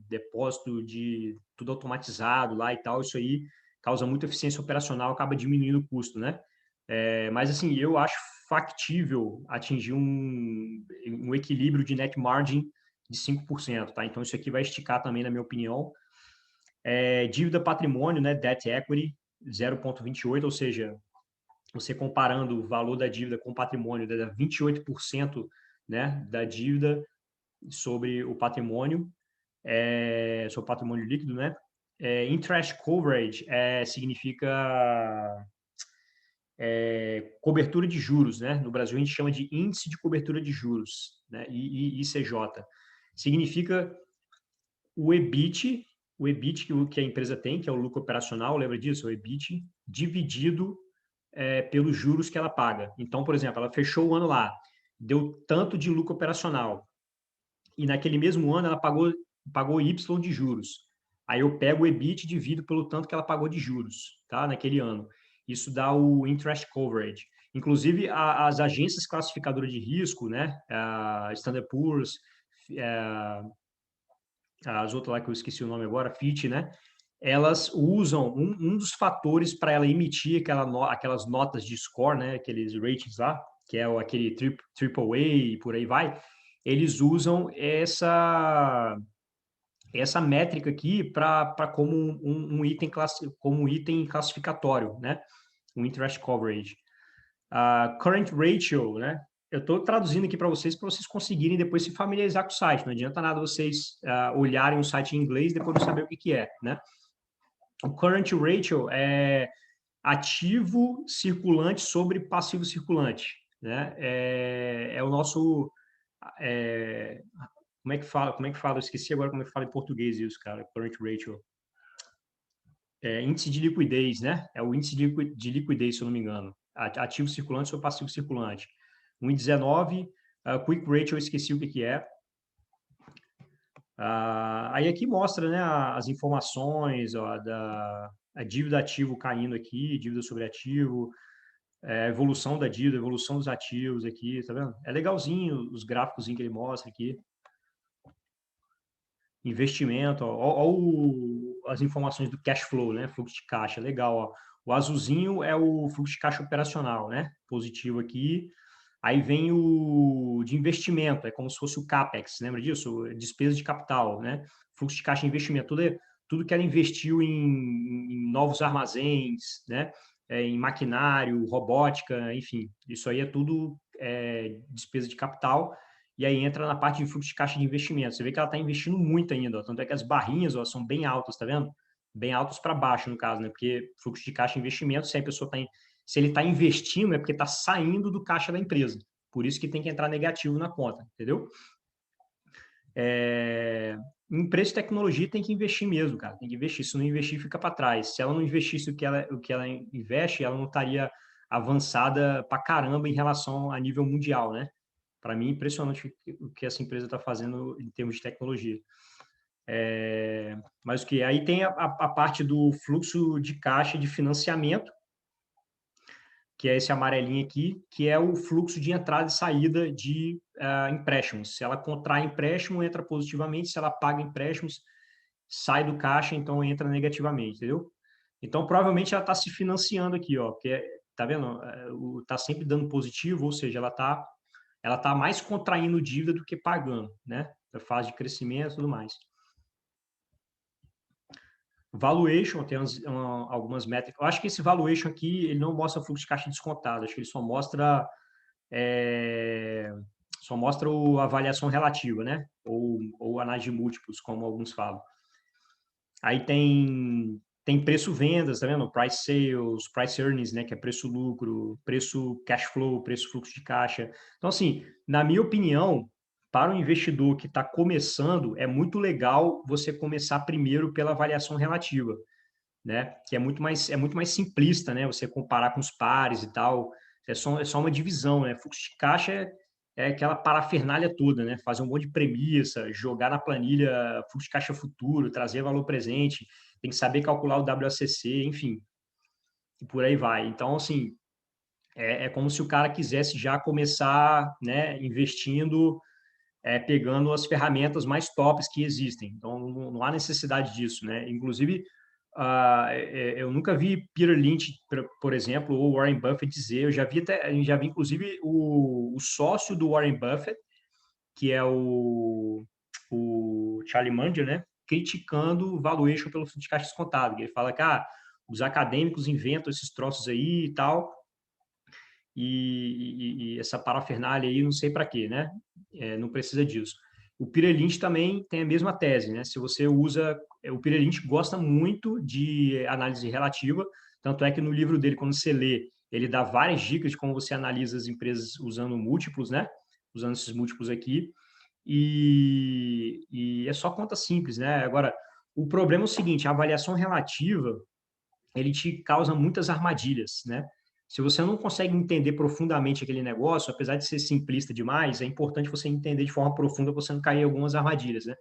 depósito de tudo automatizado lá e tal. Isso aí causa muita eficiência operacional, acaba diminuindo o custo, né? Mas, assim, eu acho factível atingir um equilíbrio de net margin de 5%, tá? Então, isso aqui vai esticar também, na minha opinião. Dívida patrimônio, né? Debt equity, 0,28, ou seja, você comparando o valor da dívida com o patrimônio, dá 28%, né, da dívida sobre o patrimônio, sobre o patrimônio líquido, né? Interest coverage significa cobertura de juros, né? No Brasil a gente chama de índice de cobertura de juros, né? ICJ. Significa o EBIT que a empresa tem, que é o lucro operacional, lembra disso? O EBIT dividido pelos juros que ela paga. Então, por exemplo, ela fechou o ano lá, deu tanto de lucro operacional, e naquele mesmo ano ela pagou Y de juros. Aí eu pego o EBIT e divido pelo tanto que ela pagou de juros, tá? Naquele ano. Isso dá o interest coverage. Inclusive, as agências classificadoras de risco, né? A Standard Poor's, as outras lá que eu esqueci o nome agora, Fitch, né? Elas usam um dos fatores para ela emitir aquelas notas de score, né? Aqueles ratings lá, que é aquele AAA e por aí vai. Eles usam essa métrica aqui como um item classificatório, né? Um interest coverage. Current ratio, né? Eu estou traduzindo aqui para vocês conseguirem depois se familiarizar com o site. Não adianta nada vocês olharem o site em inglês e depois não saber o que é, né? O current ratio é ativo circulante sobre passivo circulante, né? É o nosso como é que fala? Eu esqueci agora como é que fala em português isso, cara. Current ratio. Índice de liquidez, né? É o índice de liquidez, se eu não me engano. Ativo circulante ou passivo circulante. 1,19. Quick ratio, eu esqueci o que é. Aí aqui mostra, né, as informações a dívida ativo caindo aqui, dívida sobre ativo, evolução da dívida, evolução dos ativos aqui, tá vendo? É legalzinho os gráficos que ele mostra aqui. Investimento, ó, as informações do cash flow, né? Fluxo de caixa, legal, ó. O azulzinho é o fluxo de caixa operacional, né? Positivo aqui. Aí vem o de investimento, é como se fosse o CAPEX, lembra disso? Despesa de capital, né? Fluxo de caixa de investimento, tudo que ela investiu em novos armazéns, né? Em maquinário, robótica, enfim, isso aí é tudo despesa de capital. E aí entra na parte de fluxo de caixa de investimento. Você vê que ela está investindo muito ainda, ó. Tanto é que as barrinhas, ó, são bem altas, tá vendo? Bem altas para baixo, no caso, né? Porque fluxo de caixa de investimento, se ele está investindo, é porque está saindo do caixa da empresa. Por isso que tem que entrar negativo na conta, entendeu? Em preço de tecnologia tem que investir mesmo, cara. Tem que investir. Se não investir, fica para trás. Se ela não investisse o que ela investe, ela não estaria avançada para caramba em relação a nível mundial, né? Para mim, impressionante o que essa empresa está fazendo em termos de tecnologia. Mas o que? Aí tem a parte do fluxo de caixa de financiamento, que é esse amarelinho aqui, que é o fluxo de entrada e saída de empréstimos. Se ela contrai empréstimo, entra positivamente. Se ela paga empréstimos, sai do caixa, então entra negativamente, entendeu? Então, provavelmente ela está se financiando aqui, ó, porque, tá vendo? Está sempre dando positivo, ou seja, ela tá mais contraindo dívida do que pagando, né? A fase de crescimento e tudo mais. Valuation, tem algumas métricas. Eu acho que esse valuation aqui, ele não mostra fluxo de caixa descontado, acho que ele só mostra a avaliação relativa, né? Ou análise de múltiplos, como alguns falam. Aí tem tem preço-vendas, tá vendo? Price sales, price earnings, né? Que é preço-lucro, preço cash flow, preço fluxo de caixa. Então, assim, na minha opinião, para o investidor que está começando, é muito legal você começar primeiro pela avaliação relativa, né? Que é muito mais simplista, né? Você comparar com os pares e tal. É só uma divisão, né? Fluxo de caixa é aquela parafernália toda, né? Fazer um monte de premissa, jogar na planilha fluxo de caixa futuro, trazer valor presente, tem que saber calcular o WACC, enfim, e por aí vai. Então, assim, é como se o cara quisesse já começar, né, investindo, pegando as ferramentas mais tops que existem. Então, não há necessidade disso, né? Inclusive, eu nunca vi Peter Lynch, por exemplo, ou Warren Buffett dizer, eu já vi inclusive o sócio do Warren Buffett, que é o Charlie Munger, né, criticando o valuation pelo fluxo de caixa descontado. Ele fala que os acadêmicos inventam esses troços aí e tal, e essa parafernália aí não sei para quê, né? Não precisa disso. O Peter Lynch também tem a mesma tese, né? Se você usa... O Peter Lynch gosta muito de análise relativa, tanto é que no livro dele, quando você lê, ele dá várias dicas de como você analisa as empresas usando múltiplos, né? Usando esses múltiplos aqui. E é só conta simples, né? Agora, o problema é o seguinte, a avaliação relativa, ele te causa muitas armadilhas, né? Se você não consegue entender profundamente aquele negócio, apesar de ser simplista demais, é importante você entender de forma profunda para você não cair em algumas armadilhas, né?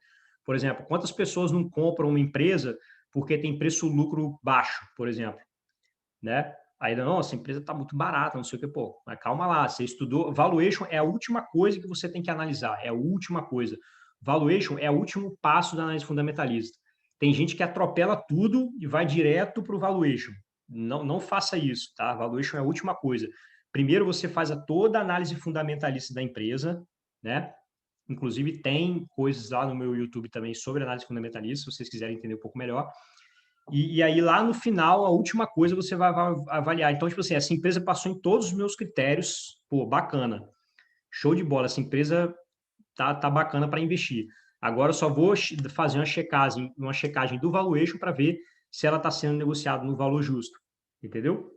Por exemplo, quantas pessoas não compram uma empresa porque tem preço-lucro baixo, por exemplo, né? Aí, não, essa empresa está muito barata, não sei o que, pô, mas calma lá, você estudou, valuation é a última coisa que você tem que analisar, é a última coisa. Valuation é o último passo da análise fundamentalista. Tem gente que atropela tudo e vai direto para o valuation. Não faça isso, tá? Valuation é a última coisa. Primeiro você faz toda a análise fundamentalista da empresa, né? Inclusive tem coisas lá no meu YouTube também sobre análise fundamentalista, se vocês quiserem entender um pouco melhor. E aí, lá no final, a última coisa você vai avaliar. Então, tipo assim, essa empresa passou em todos os meus critérios. Pô, bacana. Show de bola. Essa empresa tá bacana para investir. Agora, eu só vou fazer uma checagem do valuation para ver se ela está sendo negociada no valor justo. Entendeu?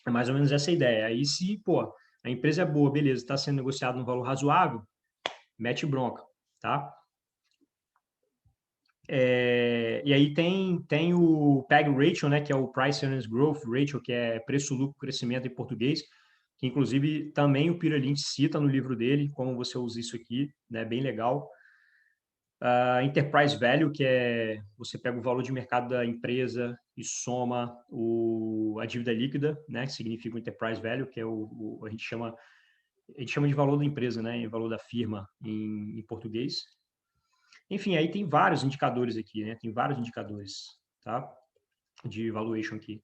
É mais ou menos essa a ideia. Aí, se, pô, a empresa é boa, beleza, está sendo negociada no valor razoável, mete bronca, tá? E aí tem o PEG Ratio, né, que é o Price Earnings Growth Ratio, que é preço-lucro crescimento em português, que inclusive também o Peter Lynch cita no livro dele, como você usa isso aqui, né, bem legal. Enterprise Value, que é você pega o valor de mercado da empresa e soma a dívida líquida, né, que significa o Enterprise Value, que é a gente chama de valor da empresa, né, valor da firma em português. Enfim, aí tem vários indicadores aqui, né? Tem vários indicadores, tá? De valuation aqui.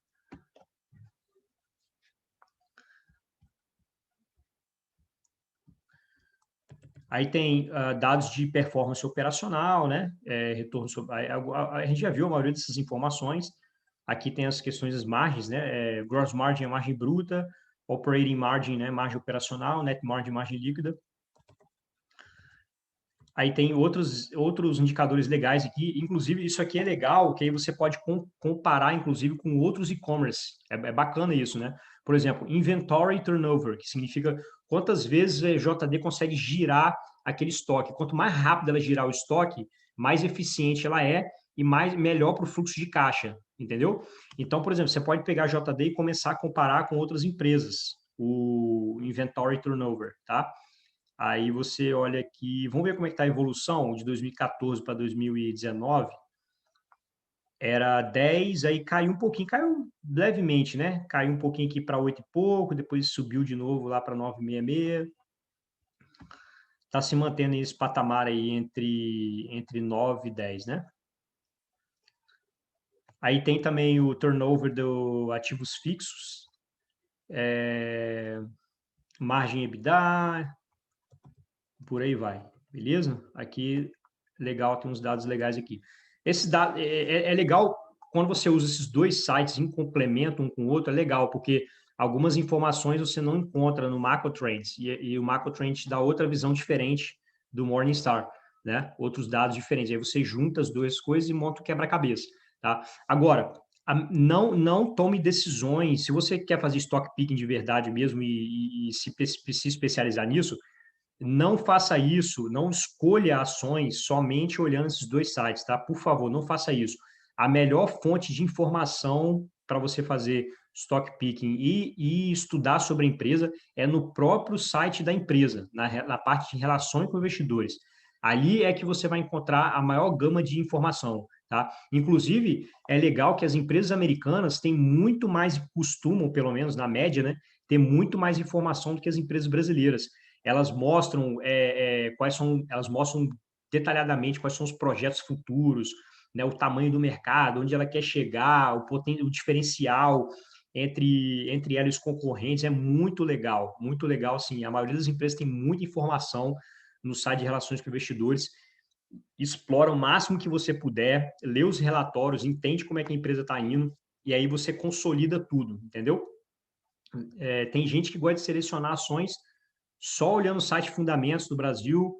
Aí tem dados de performance operacional, né? Retorno sobre... A gente já viu a maioria dessas informações. Aqui tem as questões das margens, né? Gross margin é margem bruta, operating margin, né? Margem operacional, net margin, margem líquida. Aí tem outros indicadores legais aqui, inclusive isso aqui é legal, que aí você pode comparar, inclusive, com outros e-commerce. É bacana isso, né? Por exemplo, inventory turnover, que significa quantas vezes a JD consegue girar aquele estoque. Quanto mais rápido ela girar o estoque, mais eficiente ela é e melhor para o fluxo de caixa, entendeu? Então, por exemplo, você pode pegar a JD e começar a comparar com outras empresas, o inventory turnover, tá? Aí você olha aqui, vamos ver como é que está a evolução de 2014 para 2019. Era 10, aí caiu um pouquinho, caiu levemente, né? Caiu um pouquinho aqui para 8 e pouco, depois subiu de novo lá para 9,66. Está se mantendo nesse patamar aí entre 9 e 10, né? Aí tem também o turnover do ativos fixos, margem EBITDA, por aí vai, beleza? Aqui, legal, tem uns dados legais aqui. Esse dado é legal quando você usa esses dois sites em complemento um com o outro, é legal, porque algumas informações você não encontra no Macro Trends, e o Macro Trends dá outra visão diferente do Morningstar, né? Outros dados diferentes. Aí você junta as duas coisas e monta o quebra-cabeça, tá? Agora, não tome decisões. Se você quer fazer stock picking de verdade mesmo e se especializar nisso, não faça isso, não escolha ações somente olhando esses dois sites, tá? Por favor, não faça isso. A melhor fonte de informação para você fazer stock picking e estudar sobre a empresa é no próprio site da empresa, na parte de relações com investidores. Ali é que você vai encontrar a maior gama de informação, tá? Inclusive, é legal que as empresas americanas têm muito mais, costumam, pelo menos na média, né, ter muito mais informação do que as empresas brasileiras. Elas mostram elas mostram detalhadamente quais são os projetos futuros, né, o tamanho do mercado, onde ela quer chegar, o diferencial entre ela e os concorrentes é muito legal, sim. A maioria das empresas tem muita informação no site de relações com investidores. Explora o máximo que você puder, lê os relatórios, entende como é que a empresa está indo, e aí você consolida tudo, entendeu? Tem gente que gosta de selecionar ações só olhando o site Fundamentos do Brasil,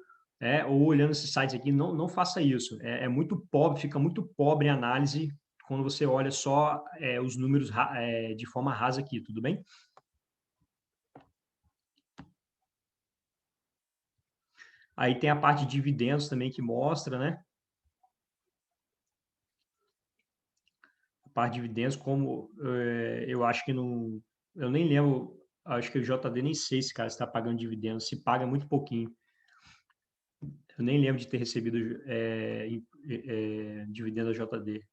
ou olhando esses sites aqui. Não faça isso. É muito pobre, fica muito pobre a análise quando você olha só os números de forma rasa aqui, tudo bem? Aí tem a parte de dividendos também que mostra, né? A parte de dividendos, como eu acho que não... Eu nem lembro, acho que o JD nem sei se, cara, está pagando dividendos, se paga muito pouquinho. Eu nem lembro de ter recebido dividendo da JD.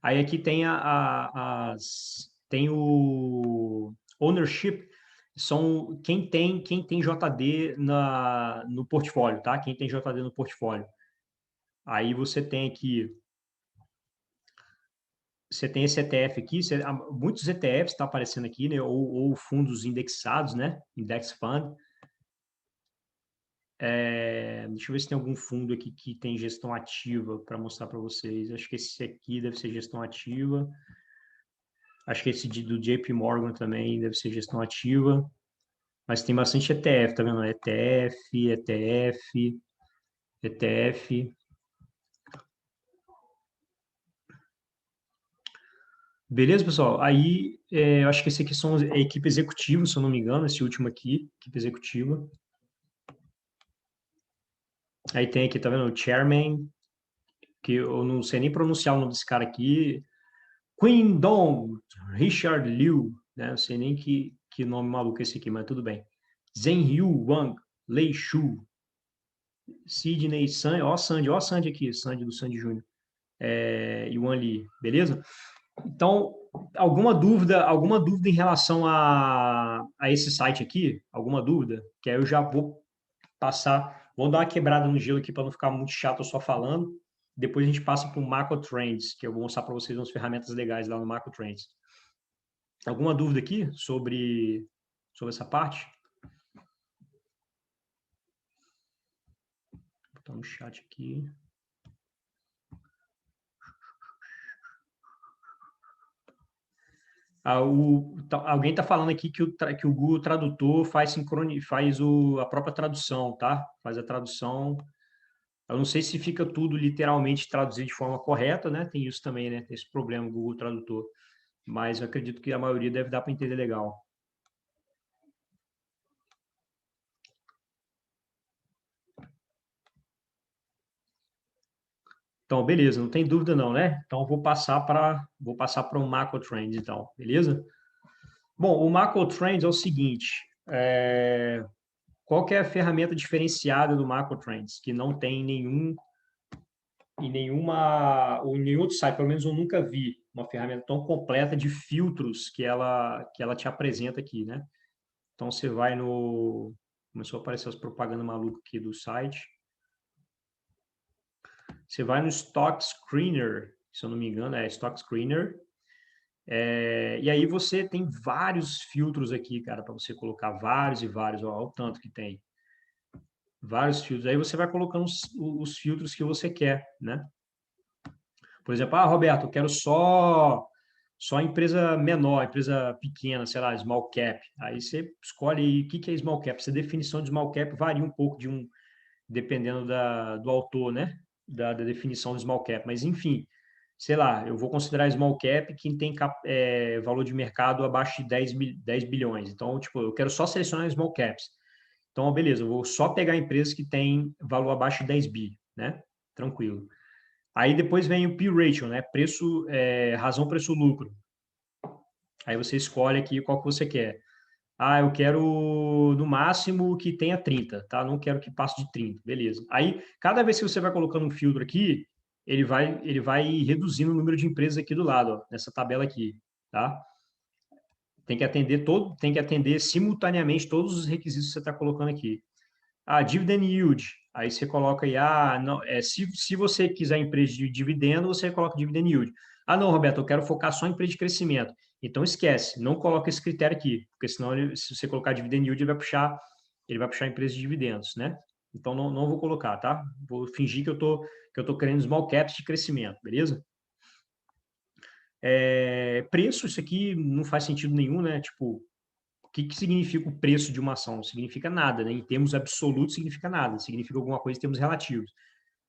Aí aqui tem tem o ownership, são quem tem JD no portfólio, tá? Quem tem JD no portfólio. Aí você tem aqui, você tem esse ETF aqui, muitos ETFs estão aparecendo aqui, né? Ou fundos indexados, né? Index Fund. Deixa eu ver se tem algum fundo aqui que tem gestão ativa para mostrar para vocês. Acho que esse aqui deve ser gestão ativa. Acho que esse do JP Morgan também deve ser gestão ativa. Mas tem bastante ETF, tá vendo? ETF. Beleza, pessoal? Aí, eu acho que esse aqui são a equipe executiva, se eu não me engano, esse último aqui, equipe executiva. Aí tem aqui, tá vendo? O chairman, que eu não sei nem pronunciar o nome desse cara aqui. Queen Dong, Richard Liu, né? Não sei nem que nome maluco é esse aqui, mas tudo bem. Zhenyu Wang, Lei Shu, Sidney Sandy, ó a Sandy aqui, Sandy do Sandy Júnior. Yuan Li, beleza? Então, alguma dúvida em relação a esse site aqui? Alguma dúvida? Que aí eu já vou passar, vou dar uma quebrada no gelo aqui para não ficar muito chato eu só falando. Depois a gente passa para o Macro Trends, que eu vou mostrar para vocês umas ferramentas legais lá no Macro Trends. Alguma dúvida aqui sobre essa parte? Vou botar no chat aqui. Alguém está falando aqui que o Google Tradutor faz a própria tradução, tá? Faz a tradução. Eu não sei se fica tudo literalmente traduzido de forma correta, né? Tem isso também, né? Tem esse problema do Google Tradutor. Mas eu acredito que a maioria deve dar para entender legal. Então, beleza, não tem dúvida não, né? Então, vou passar para o Macro Trends, então, beleza? Bom, o Macro Trends é o seguinte, qual que é a ferramenta diferenciada do Macro Trends, que não tem em nenhum outro site, pelo menos eu nunca vi uma ferramenta tão completa de filtros que ela te apresenta aqui, né? Então, você vai no... Começou a aparecer as propagandas malucas aqui do site. Você vai no Stock Screener, se eu não me engano, Stock Screener. E aí você tem vários filtros aqui, cara, para você colocar vários e vários, olha o tanto que tem. Vários filtros. Aí você vai colocando os filtros que você quer, né? Por exemplo, Roberto, eu quero só empresa menor, empresa pequena, sei lá, small cap. Aí você escolhe aí o que é small cap. Essa definição de small cap varia um pouco de dependendo do autor, né? Da definição do small cap. Mas, enfim, sei lá, eu vou considerar small cap quem tem valor de mercado abaixo de 10 bilhões. Então, tipo, eu quero só selecionar small caps. Então, beleza, eu vou só pegar empresas que têm valor abaixo de 10 bi, né? Tranquilo. Aí depois vem o P ratio, né? Razão preço-lucro. Aí você escolhe aqui qual que você quer. Ah, eu quero no máximo que tenha 30, tá? Não quero que passe de 30, beleza. Aí, cada vez que você vai colocando um filtro aqui, ele vai reduzindo o número de empresas aqui do lado, ó, nessa tabela aqui, tá? Tem que atender simultaneamente todos os requisitos que você está colocando aqui. Dividend yield. Aí você coloca aí, não, se você quiser empresa de dividendo, você coloca dividend yield. Não, Roberto, eu quero focar só em empresa de crescimento. Então esquece, não coloca esse critério aqui, porque senão se você colocar dividend yield, ele vai puxar a empresa de dividendos, né? Então não vou colocar, tá? Vou fingir que eu tô querendo small caps de crescimento, beleza? Preço, isso aqui não faz sentido nenhum, né? Tipo, o que significa o preço de uma ação? Não significa nada, né? Em termos absolutos, significa nada. Significa alguma coisa em termos relativos.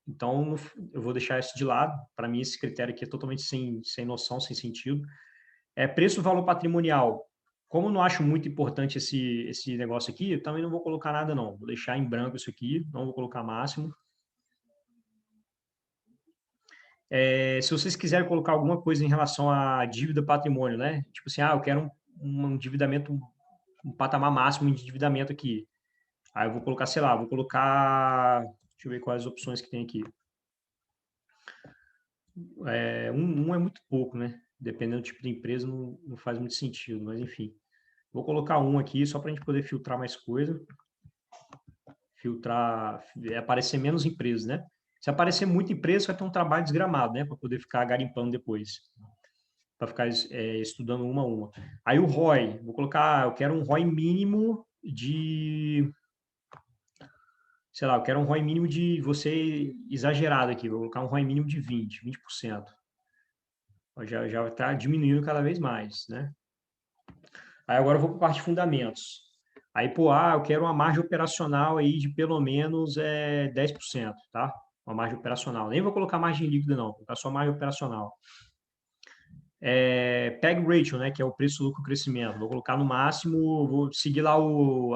Então, eu vou deixar isso de lado. Para mim, esse critério aqui é totalmente sem noção, sem sentido. Preço-valor patrimonial. Como eu não acho muito importante esse negócio aqui, eu também não vou colocar nada, não. Vou deixar em branco isso aqui, não vou colocar máximo. Se vocês quiserem colocar alguma coisa em relação à dívida patrimônio, né? Tipo assim, eu quero um endividamento, um patamar máximo de endividamento aqui. Aí eu vou colocar, sei lá, deixa eu ver quais opções que tem aqui. Um é muito pouco, né? Dependendo do tipo de empresa, não faz muito sentido, mas enfim. Vou colocar um aqui só para a gente poder filtrar mais coisa. Aparecer menos empresas, né? Se aparecer muita empresa, vai ter um trabalho desgramado, né? Para poder ficar garimpando depois. Para ficar estudando uma a uma. Aí o ROI, vou colocar, eu quero um ROI mínimo de... Sei lá, eu quero um ROI mínimo de... Você exagerado aqui, vou colocar um ROI mínimo de 20%. Já está diminuindo cada vez mais, né? Aí agora eu vou para a parte de fundamentos. Aí, eu quero uma margem operacional aí de pelo menos 10%, tá? Uma margem operacional. Nem vou colocar margem líquida, não. Vou colocar só margem operacional. PEG ratio, né? Que é o preço-lucro-crescimento. Vou colocar no máximo, vou seguir lá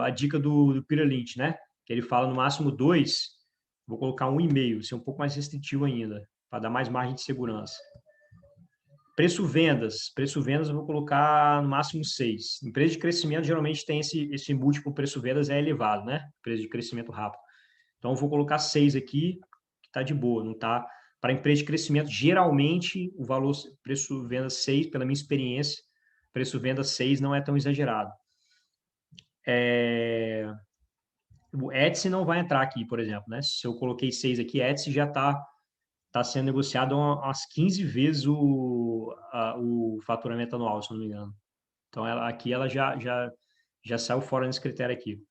a dica do Peter Lynch, né? Que ele fala no máximo 2, vou colocar 1,5, ser um pouco mais restritivo ainda, para dar mais margem de segurança. Preço-vendas eu vou colocar no máximo 6. Empresa de crescimento geralmente tem esse múltiplo preço-vendas elevado, né? Empresa de crescimento rápido. Então, eu vou colocar 6 aqui, que está de boa, não está... Para empresa de crescimento, geralmente, o valor preço-venda 6, pela minha experiência, preço-venda 6 não é tão exagerado. O Etsy não vai entrar aqui, por exemplo, né? Se eu coloquei 6 aqui, Etsy já está sendo negociado umas 15 vezes o faturamento anual, se não me engano. Então, aqui ela já saiu fora desse critério aqui.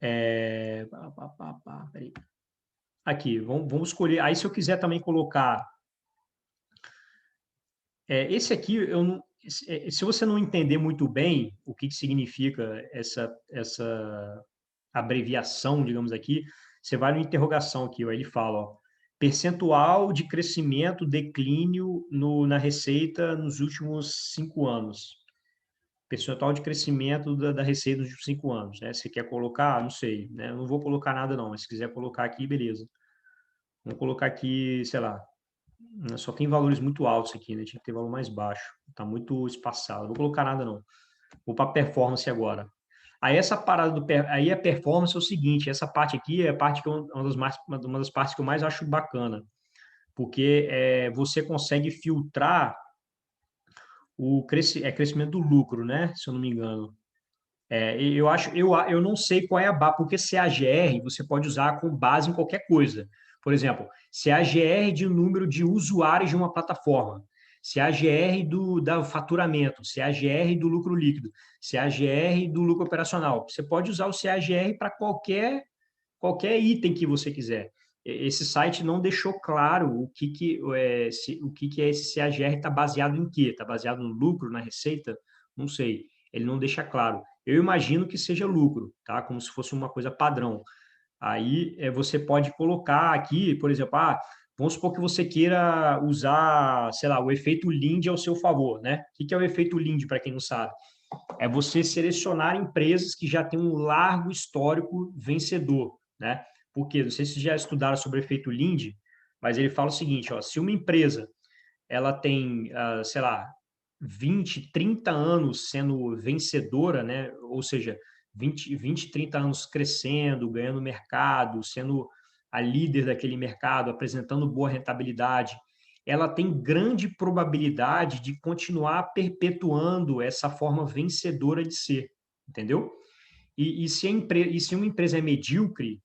Peraí. Aqui, vamos escolher. Aí, se eu quiser também colocar... esse aqui, se você não entender muito bem o que significa essa abreviação, digamos aqui, você vai no interrogação aqui, ó, ele fala, ó, percentual de crescimento, declínio na receita nos últimos 5 anos. Percentual de crescimento da receita nos últimos 5 anos. Né? Você quer colocar? Não sei. Né? Eu não vou colocar nada não, mas se quiser colocar aqui, beleza. Vamos colocar aqui, sei lá, só tem valores muito altos aqui, né? Tinha que ter valor mais baixo. Está muito espaçado. Não vou colocar nada não. Vou para performance agora. Aí essa parada aí a performance é o seguinte, essa parte aqui é a parte que uma das partes que eu mais acho bacana, porque você consegue filtrar o crescimento do lucro, né? Se eu não me engano. Eu não sei qual é a base, porque CAGR você pode usar com base em qualquer coisa. Por exemplo, CAGR de número de usuários de uma plataforma, CAGR do faturamento, CAGR do lucro líquido, CAGR do lucro operacional. Você pode usar o CAGR para qualquer item que você quiser. Esse site não deixou claro o que é esse CAGR, está baseado em quê? Está baseado no lucro, na receita? Não sei. Ele não deixa claro. eu imagino que seja lucro, tá? Como se fosse uma coisa padrão. Aí você pode colocar aqui, por exemplo, vamos supor que você queira usar, sei lá, o efeito Lindy ao seu favor, né? O que é o efeito Lindy, para quem não sabe? É você selecionar empresas que já têm um largo histórico vencedor, né? Porque, não sei se vocês já estudaram sobre o efeito Lindy, mas ele fala o seguinte, ó, se uma empresa ela tem, sei lá, 20, 30 anos sendo vencedora, né? Ou seja, 20, 30 anos crescendo, ganhando mercado, sendo a líder daquele mercado, apresentando boa rentabilidade, ela tem grande probabilidade de continuar perpetuando essa forma vencedora de ser, entendeu? E se uma empresa é medíocre,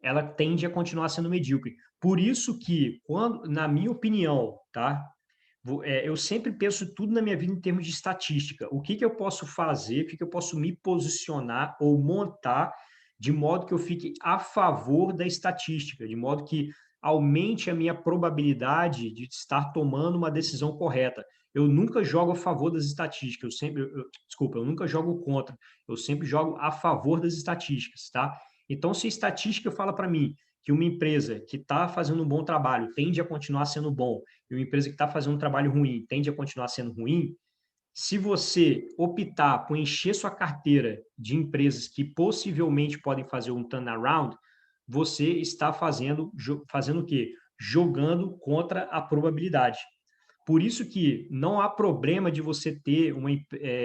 ela tende a continuar sendo medíocre. Por isso que, na minha opinião, tá? Eu sempre penso tudo na minha vida em termos de estatística. O que eu posso fazer, o que eu posso me posicionar ou montar de modo que eu fique a favor da estatística, de modo que aumente a minha probabilidade de estar tomando uma decisão correta. Eu nunca jogo a favor das estatísticas, desculpa, eu nunca jogo contra, eu sempre jogo a favor das estatísticas, tá? Então, se a estatística fala para mim que uma empresa que está fazendo um bom trabalho tende a continuar sendo bom, e uma empresa que está fazendo um trabalho ruim tende a continuar sendo ruim, se você optar por encher sua carteira de empresas que possivelmente podem fazer um turnaround, você está fazendo o quê? Jogando contra a probabilidade. Por isso que não há problema de você ter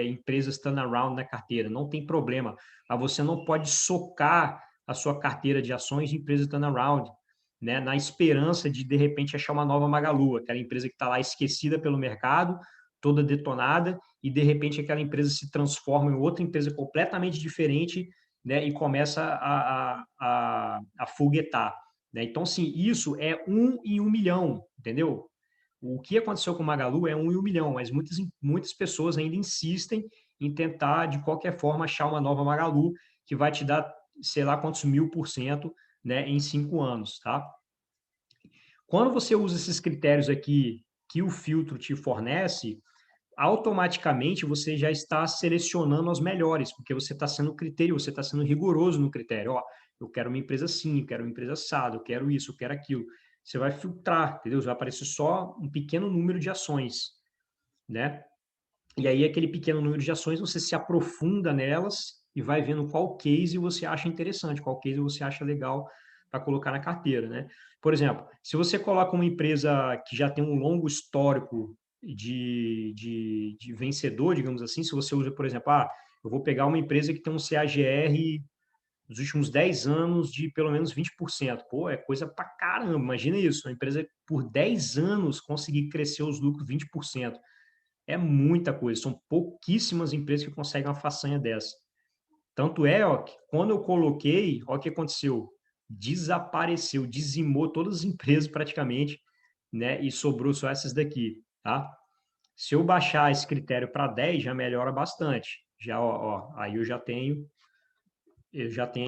empresas turnaround na carteira, não tem problema. Mas você não pode socar a sua carteira de ações de empresa turnaround, né, na esperança de repente, achar uma nova Magalu, aquela empresa que está lá esquecida pelo mercado, toda detonada, e, de repente, aquela empresa se transforma em outra empresa completamente diferente, né, e começa a foguetar. Né? Então, assim, isso é 1 em 1 milhão, entendeu? O que aconteceu com o Magalu é 1 em 1 milhão, mas muitas pessoas ainda insistem em tentar, de qualquer forma, achar uma nova Magalu que vai te dar, sei lá quantos 1000%, né, em 5 anos, tá? Quando você usa esses critérios aqui que o filtro te fornece, automaticamente você já está selecionando as melhores, porque você está sendo você está sendo rigoroso no critério. Ó, eu quero uma empresa assim, eu quero uma empresa assada, eu quero isso, eu quero aquilo. Você vai filtrar, entendeu? Vai aparecer só um pequeno número de ações, né? E aí, aquele pequeno número de ações, você se aprofunda nelas e vai vendo qual case você acha interessante, qual case você acha legal para colocar na carteira, né? Por exemplo, se você coloca uma empresa que já tem um longo histórico de vencedor, digamos assim, se você usa, por exemplo, eu vou pegar uma empresa que tem um CAGR nos últimos 10 anos de pelo menos 20%. Pô, é coisa pra caramba, imagina isso, uma empresa por 10 anos conseguir crescer os lucros 20%. É muita coisa, são pouquíssimas empresas que conseguem uma façanha dessa. Tanto é, ó, que quando eu coloquei, ó, o que aconteceu? Desapareceu, dizimou todas as empresas praticamente, né? E sobrou só essas daqui, tá? Se eu baixar esse critério para 10, já melhora bastante. Já, aí eu já tenho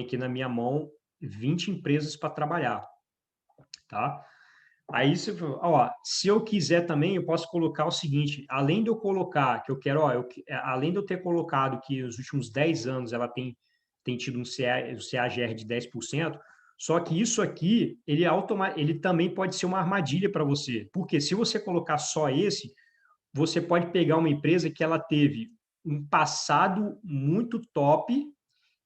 aqui na minha mão 20 empresas para trabalhar, tá? Aí, se eu quiser também, eu posso colocar o seguinte, além de eu colocar, que eu quero, além de eu ter colocado que nos últimos 10 anos ela tem tido um CAGR de 10%, só que isso aqui, ele também pode ser uma armadilha para você. Porque se você colocar só esse, você pode pegar uma empresa que ela teve um passado muito top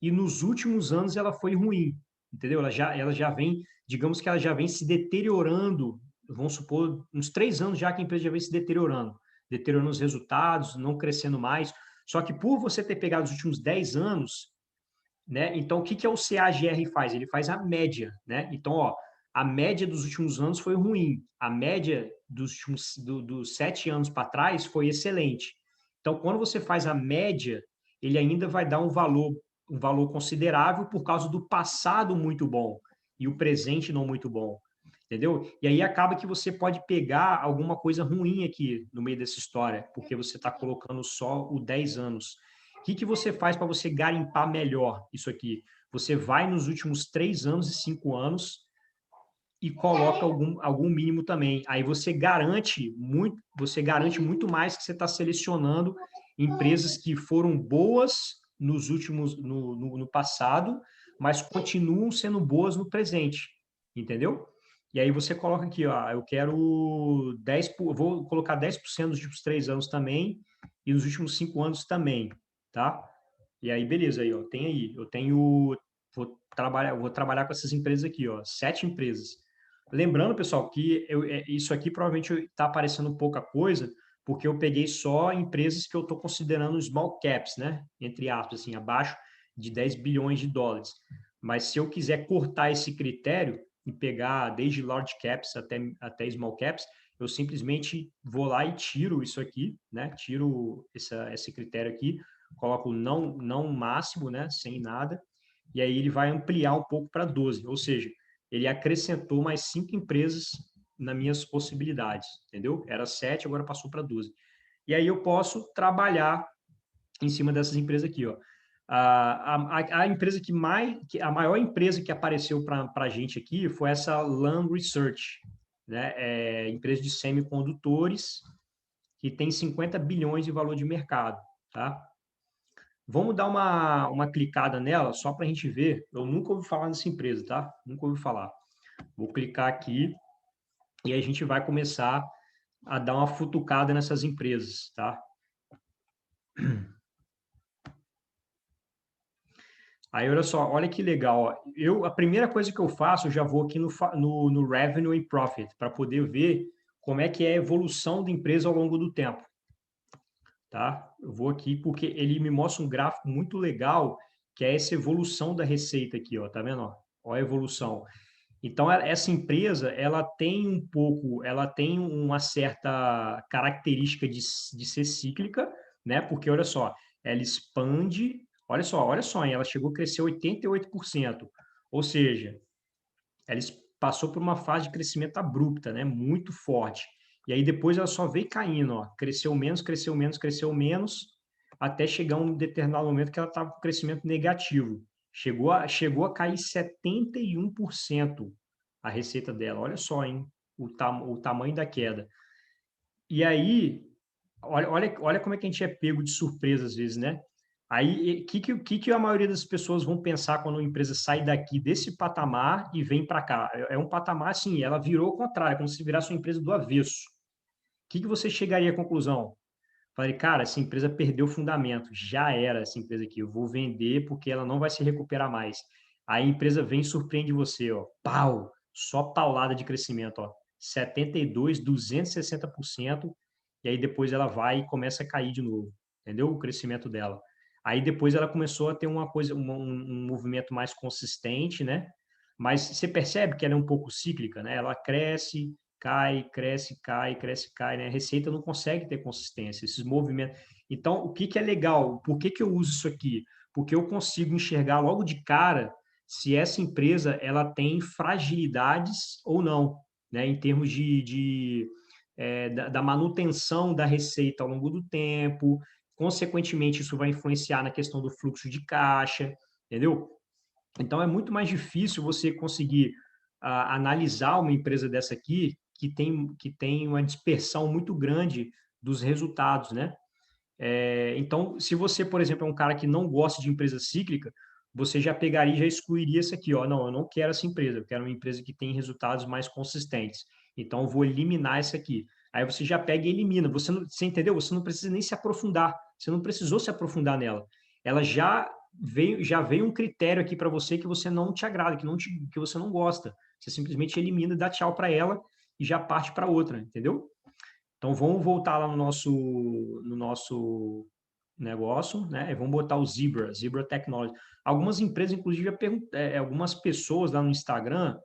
e nos últimos anos ela foi ruim, entendeu? Ela já vem, digamos que ela já vem se deteriorando, vamos supor, uns 3 anos já que a empresa já vem se deteriorando os resultados, não crescendo mais. Só que por você ter pegado os últimos 10 anos, né? Então, o que é o CAGR faz? Ele faz a média, né? Então, ó, a média dos últimos anos foi ruim, a média dos últimos dos 7 anos para trás foi excelente. Então, quando você faz a média, ele ainda vai dar um valor considerável por causa do passado muito bom e o presente não muito bom, entendeu? E aí acaba que você pode pegar alguma coisa ruim aqui no meio dessa história, porque você está colocando só o 10 anos. O que você faz para você garimpar melhor isso aqui? Você vai nos últimos 3 anos e 5 anos e coloca algum mínimo também. Aí você garante muito mais que você está selecionando empresas que foram boas no passado, mas continuam sendo boas no presente, entendeu? E aí você coloca aqui, ó, eu quero 10, vou colocar 10% nos últimos 3 anos também, e nos últimos 5 anos também, tá? E aí, beleza, aí, ó, tem aí, vou trabalhar com essas empresas aqui, ó, 7 empresas. Lembrando, pessoal, que isso aqui provavelmente está aparecendo pouca coisa, porque eu peguei só empresas que eu estou considerando small caps, né? Entre aspas, assim, abaixo de 10 bilhões de dólares. Mas se eu quiser cortar esse critério e pegar desde large caps até small caps, eu simplesmente vou lá e tiro isso aqui, né? Tiro esse critério aqui, coloco não máximo, né? Sem nada, e aí ele vai ampliar um pouco para 12, ou seja, ele acrescentou mais 5 empresas nas minhas possibilidades, entendeu? Era 7, agora passou para 12. E aí eu posso trabalhar em cima dessas empresas aqui, ó. A empresa a maior empresa que apareceu para a gente aqui foi essa Lam Research, né? Empresa de semicondutores que tem 50 bilhões de valor de mercado, tá? Vamos dar uma clicada nela só para a gente ver. Eu nunca ouvi falar dessa empresa, tá? Nunca ouvi falar. Vou clicar aqui e a gente vai começar a dar uma futucada nessas empresas, tá? Aí, olha só, olha que legal. Ó. A primeira coisa que eu faço, eu já vou aqui no Revenue and Profit, para poder ver como é que é a evolução da empresa ao longo do tempo. Tá? Eu vou aqui porque ele me mostra um gráfico muito legal, que é essa evolução da receita aqui, ó, tá vendo? Ó? Olha a evolução. Então, essa empresa, ela tem uma certa característica de ser cíclica, né? Porque, olha só, ela expande, olha só, hein? Ela chegou a crescer 88%, ou seja, ela passou por uma fase de crescimento abrupta, né? Muito forte. E aí depois ela só veio caindo, ó. Cresceu menos, até chegar um determinado momento que ela estava com crescimento negativo. Chegou a cair 71% a receita dela. Olha só, hein? O tamanho da queda. E aí, olha como é que a gente é pego de surpresa às vezes, né? Aí, o que a maioria das pessoas vão pensar quando uma empresa sai daqui desse patamar e vem para cá? É um patamar, assim, ela virou ao contrário, como se virasse uma empresa do avesso. O que você chegaria à conclusão? Falei, cara, essa empresa perdeu o fundamento, já era essa empresa aqui, eu vou vender porque ela não vai se recuperar mais. Aí a empresa vem e surpreende você, ó, pau, só paulada de crescimento, ó, 72, 260%, e aí depois ela vai e começa a cair de novo, entendeu? O crescimento dela. Aí depois ela começou a ter um movimento mais consistente, né? Mas você percebe que ela é um pouco cíclica, né? Ela cresce, cai, cresce, cai, cresce, cai, né? A receita não consegue ter consistência, esses movimentos. Então, o que é legal? Por que eu uso isso aqui? Porque eu consigo enxergar logo de cara se essa empresa ela tem fragilidades ou não, né? Em termos da manutenção da receita ao longo do tempo. Consequentemente, isso vai influenciar na questão do fluxo de caixa, entendeu? Então, é muito mais difícil você conseguir analisar uma empresa dessa aqui que tem uma dispersão muito grande dos resultados, né? Então, se você, por exemplo, é um cara que não gosta de empresa cíclica, você já pegaria e já excluiria isso aqui, ó. Não, eu não quero essa empresa, eu quero uma empresa que tem resultados mais consistentes. Então, eu vou eliminar essa aqui. Aí você já pega e elimina. Você entendeu? Você não precisa nem se aprofundar. Você não precisou se aprofundar nela. Ela já veio um critério aqui para você que você não te agrada, que você não gosta. Você simplesmente elimina, dá tchau para ela e já parte para outra, entendeu? Então, vamos voltar lá no nosso negócio, né? E vamos botar o Zebra Technology. Algumas empresas, inclusive, algumas pessoas lá no Instagram,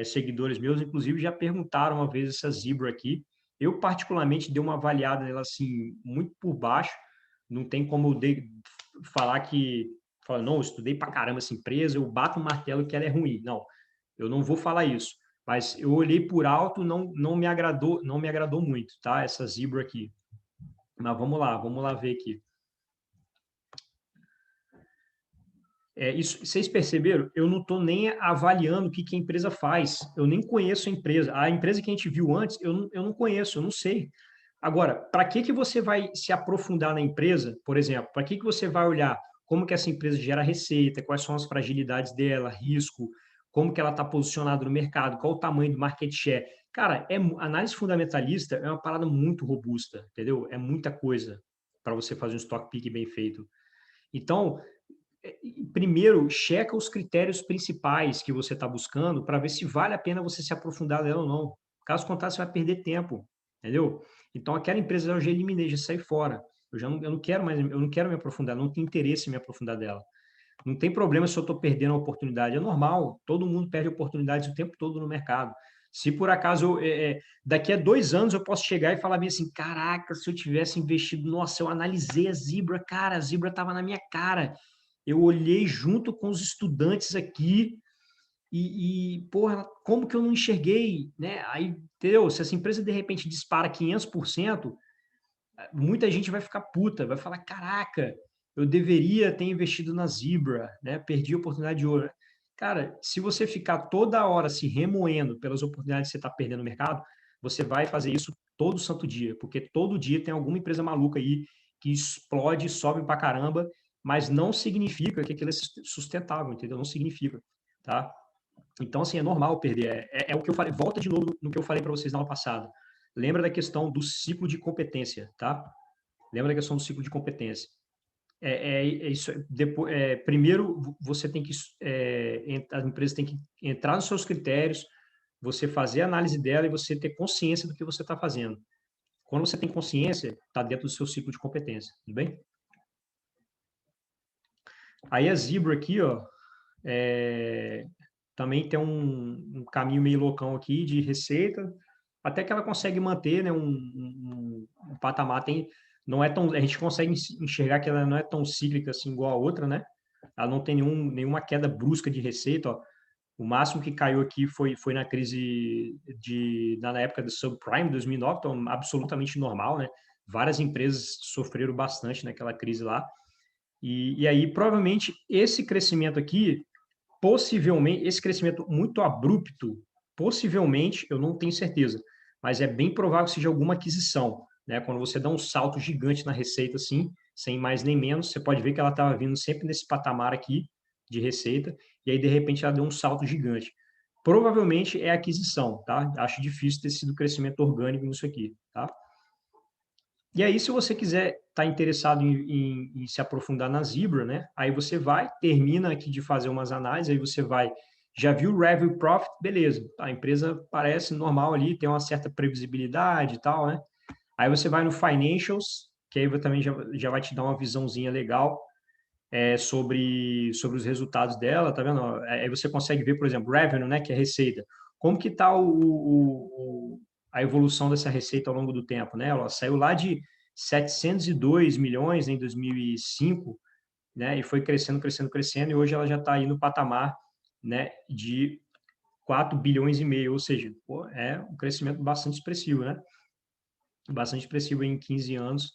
seguidores meus, inclusive, já perguntaram uma vez essa Zebra aqui. Eu, particularmente, dei uma avaliada nela, assim, muito por baixo. Não tem como eu falar não, eu estudei pra caramba essa empresa, eu bato o martelo que ela é ruim. Não, eu não vou falar isso. Mas eu olhei por alto, não me agradou muito, tá? Essa Zebra aqui. Mas vamos lá ver aqui. Vocês perceberam? Eu não estou nem avaliando o que a empresa faz. Eu nem conheço a empresa. A empresa que a gente viu antes, eu não conheço, eu não sei. Agora, para que você vai se aprofundar na empresa, por exemplo? Para que você vai olhar como que essa empresa gera receita, quais são as fragilidades dela, risco, como que ela está posicionada no mercado, qual o tamanho do market share. Cara, análise fundamentalista é uma parada muito robusta, entendeu? É muita coisa para você fazer um stock pick bem feito. Então, primeiro, checa os critérios principais que você está buscando para ver se vale a pena você se aprofundar nela ou não. Caso contrário, você vai perder tempo, entendeu? Então, aquela empresa eu já eliminei, já saí fora. Eu não quero mais, eu não quero me aprofundar, não tenho interesse em me aprofundar dela. Não tem problema se eu estou perdendo a oportunidade, é normal, todo mundo perde oportunidades o tempo todo no mercado. Se por acaso, daqui a 2 anos eu posso chegar e falar bem assim, caraca, se eu tivesse investido, nossa, eu analisei a Zebra, cara, a Zebra estava na minha cara, eu olhei junto com os estudantes aqui porra, como que eu não enxerguei, né? Aí, entendeu? Se essa empresa de repente dispara 500%, muita gente vai ficar puta, vai falar, caraca, eu deveria ter investido na Zebra, né? Perdi a oportunidade de ouro. Cara, se você ficar toda hora se remoendo pelas oportunidades que você está perdendo no mercado, você vai fazer isso todo santo dia, porque todo dia tem alguma empresa maluca aí que explode, sobe pra caramba, mas não significa que aquilo é sustentável, entendeu? Não significa, tá? Então, assim, é normal perder. É o que eu falei. Volta de novo no que eu falei para vocês na aula passada. Lembra da questão do ciclo de competência, tá? Lembra da questão do ciclo de competência. Isso. Depois, primeiro, você tem que, a empresa tem que entrar nos seus critérios, você fazer a análise dela e você ter consciência do que você está fazendo. Quando você tem consciência, está dentro do seu ciclo de competência, tudo bem? Aí a Zebra aqui, ó, também tem um caminho meio loucão aqui de receita, até que ela consegue manter, né, um patamar, não é tão, a gente consegue enxergar que ela não é tão cíclica assim igual a outra, né? Ela não tem nenhuma queda brusca de receita, ó. O máximo que caiu aqui foi na crise na época do subprime, 2009, então absolutamente normal, né? Várias empresas sofreram bastante naquela crise lá. E aí, provavelmente, esse crescimento aqui, possivelmente, esse crescimento muito abrupto, possivelmente, eu não tenho certeza, mas é bem provável que seja alguma aquisição, né? Quando você dá um salto gigante na receita, assim, sem mais nem menos, você pode ver que ela estava vindo sempre nesse patamar aqui de receita, e aí, de repente, ela deu um salto gigante. Provavelmente é aquisição, tá? Acho difícil ter sido crescimento orgânico nisso aqui, tá? E aí, se você quiser estar interessado em se aprofundar na Zebra, né? Aí você termina aqui de fazer umas análises, aí você já viu o Revenue Profit, beleza, a empresa parece normal ali, tem uma certa previsibilidade e tal, né? Aí você vai no Financials, que aí também já vai te dar uma visãozinha legal sobre os resultados dela, tá vendo? Aí você consegue ver, por exemplo, Revenue, né? Que é receita. Como que está a evolução dessa receita ao longo do tempo, né? Ela saiu lá de 702 milhões em 2005, né? E foi crescendo, crescendo, crescendo, e hoje ela já está aí no patamar, né, de 4 bilhões e meio, ou seja, pô, é um crescimento bastante expressivo, né? Bastante expressivo em 15 anos,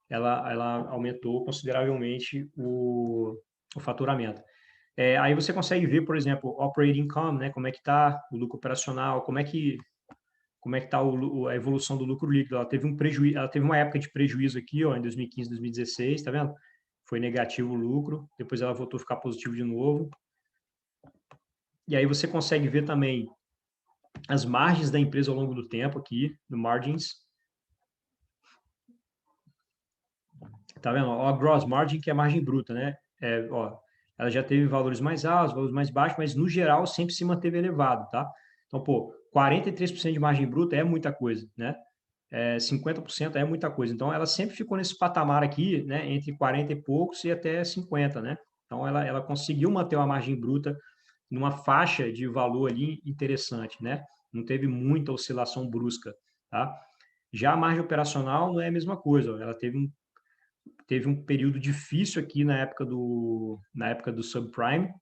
ela aumentou consideravelmente o faturamento. Aí você consegue ver, por exemplo, operating income, né? Como é que está o lucro operacional, como é que está a evolução do lucro líquido. Ela teve ela teve uma época de prejuízo aqui, ó, em 2015, 2016, tá vendo? Foi negativo o lucro, depois ela voltou a ficar positivo de novo. E aí você consegue ver também as margens da empresa ao longo do tempo aqui, no margins. Tá vendo? Ó, a gross margin, que é a margem bruta, né? Ó, ela já teve valores mais altos, valores mais baixos, mas no geral sempre se manteve elevado, tá? Então, pô, 43% de margem bruta é muita coisa, né? 50% é muita coisa. Então, ela sempre ficou nesse patamar aqui, né? Entre 40 e poucos e até 50, né? Então, ela conseguiu manter uma margem bruta numa faixa de valor ali interessante, né? Não teve muita oscilação brusca, tá? Já a margem operacional não é a mesma coisa. Ela teve um período difícil aqui na época do subprime,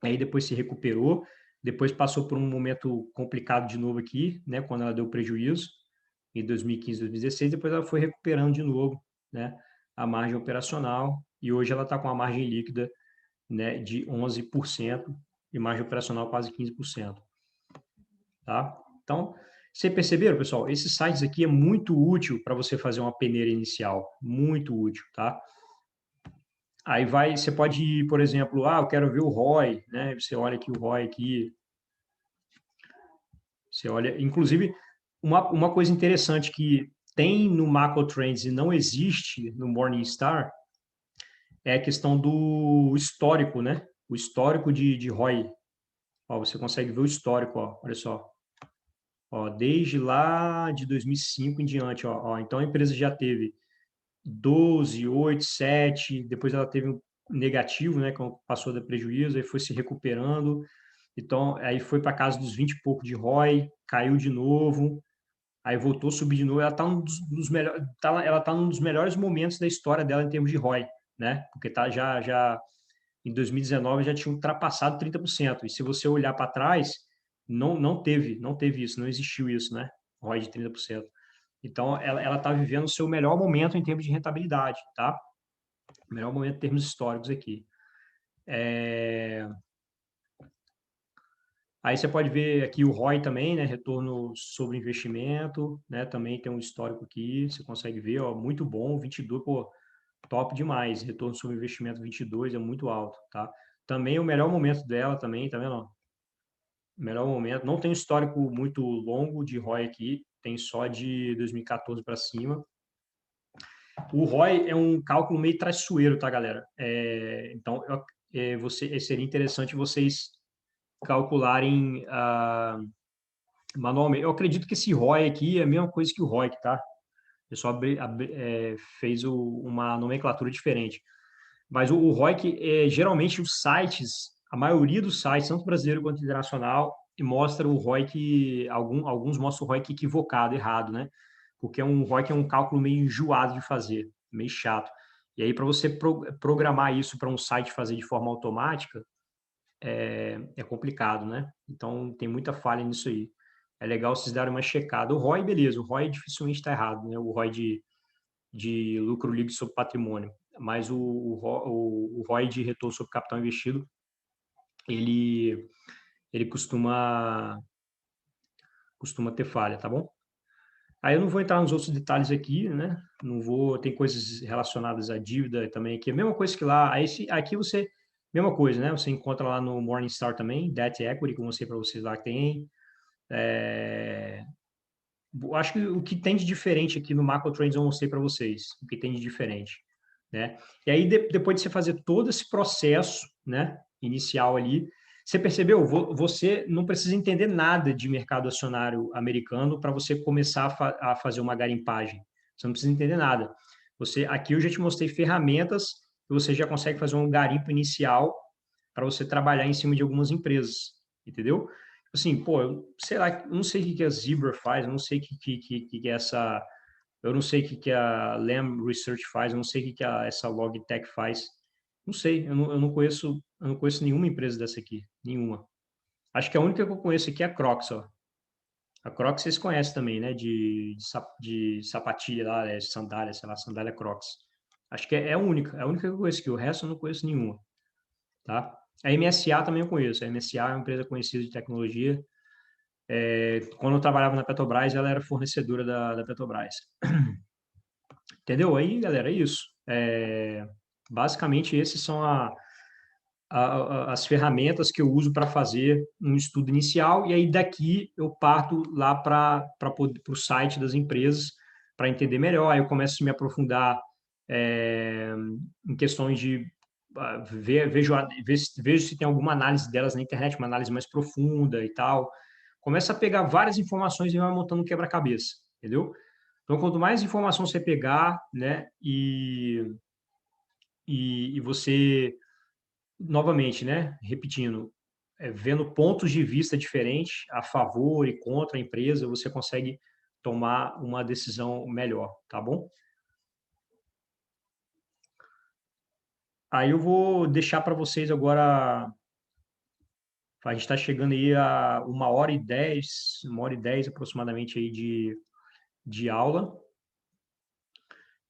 aí depois se recuperou, depois passou por um momento complicado de novo aqui, né, quando ela deu prejuízo, em 2015, 2016, depois ela foi recuperando de novo, né, a margem operacional, e hoje ela está com a margem líquida, né, de 11% e margem operacional quase 15%. Tá? Então, vocês perceberam, pessoal? Esses sites aqui é muito útil para você fazer uma peneira inicial, muito útil, tá? Aí vai, você pode ir, por exemplo, eu quero ver o ROI, né? Você olha aqui o ROI aqui, você olha, inclusive, uma coisa interessante que tem no Macro Trends e não existe no Morningstar é a questão do histórico, né? O histórico de ROI. Ó, você consegue ver o histórico, ó, olha só. Ó, desde lá de 2005 em diante, ó, então a empresa já teve 12, 8, 7, depois ela teve um negativo, né, quando passou da prejuízo, aí foi se recuperando, então aí foi para casa dos 20 e pouco de ROI, caiu de novo, aí voltou a subir de novo, ela está dos melhores, ela tá num dos melhores momentos da história dela em termos de ROI, né? Porque tá já em 2019 já tinha ultrapassado 30%. E se você olhar para trás, não teve isso, não existiu isso, né? ROI de 30%. Então, ela está vivendo o seu melhor momento em termos de rentabilidade, tá? Melhor momento em termos históricos aqui. Aí você pode ver aqui o ROI também, né? Retorno sobre investimento, né? Também tem um histórico aqui, você consegue ver, ó, muito bom, 22, pô, top demais. Retorno sobre investimento 22 é muito alto, tá? Também o melhor momento dela também, tá vendo? Melhor momento. Não tem um histórico muito longo de ROI aqui, tem só de 2014 para cima. O ROI é um cálculo meio traiçoeiro, tá, galera? Então, seria interessante vocês calcularem manualmente. Eu acredito que esse ROI aqui é a mesma coisa que o ROIC, tá? Eu só fez uma nomenclatura diferente. Mas o ROIC, geralmente os sites, a maioria dos sites, tanto brasileiro quanto internacional, mostra o ROIC, alguns mostram o ROIC equivocado, errado, né? Porque um ROIC é um cálculo meio enjoado de fazer, meio chato. E aí, para você programar isso para um site fazer de forma automática, é complicado, né? Então, tem muita falha nisso aí. É legal vocês darem uma checada. O ROI, beleza, o ROI dificilmente está errado, né? O ROI de lucro líquido sobre patrimônio. Mas o ROI de retorno sobre capital investido, ele costuma ter falha, tá bom? Aí eu não vou entrar nos outros detalhes aqui, né? Não vou, tem coisas relacionadas à dívida também aqui, a mesma coisa que lá. Aqui você, mesma coisa, né? Você encontra lá no Morningstar também, Debt Equity, como eu mostrei para vocês lá que tem. Eu acho que o que tem de diferente aqui no Macro Trends eu mostrei para vocês, o que tem de diferente, né? E aí depois de você fazer todo esse processo, né, inicial ali, você percebeu? Você não precisa entender nada de mercado acionário americano para você começar a fazer uma garimpagem. Você não precisa entender nada. Aqui eu já te mostrei ferramentas que você já consegue fazer um garimpo inicial para você trabalhar em cima de algumas empresas, entendeu? Assim, pô, sei lá, eu não sei o que a Zebra faz, eu não sei o que essa, eu não sei o que a Lam Research faz, eu não sei o que essa Logitech faz. Não sei, eu não conheço nenhuma empresa dessa aqui, nenhuma. Acho que a única que eu conheço aqui é a Crocs, ó. A Crocs vocês conhecem também, né? De sapatilha lá, sandália, sei lá, sandália Crocs. Acho que é a única que eu conheço aqui. O resto eu não conheço nenhuma, tá? A MSA também eu conheço. A MSA é uma empresa conhecida de tecnologia. Quando eu trabalhava na Petrobras, ela era fornecedora da Petrobras. Entendeu? Aí, galera, é isso. Basicamente, esses são as ferramentas que eu uso para fazer um estudo inicial, e aí daqui eu parto lá para o site das empresas para entender melhor. Aí eu começo a me aprofundar em questões de vejo se tem alguma análise delas na internet, uma análise mais profunda e tal. Começa a pegar várias informações e vai montando um quebra-cabeça, entendeu? Então, quanto mais informação você pegar, né, e você, novamente, né, repetindo, vendo pontos de vista diferentes, a favor e contra a empresa, você consegue tomar uma decisão melhor, tá bom? Aí eu vou deixar para vocês agora. A gente está chegando aí a 1h10, 1h10 aproximadamente aí de aula.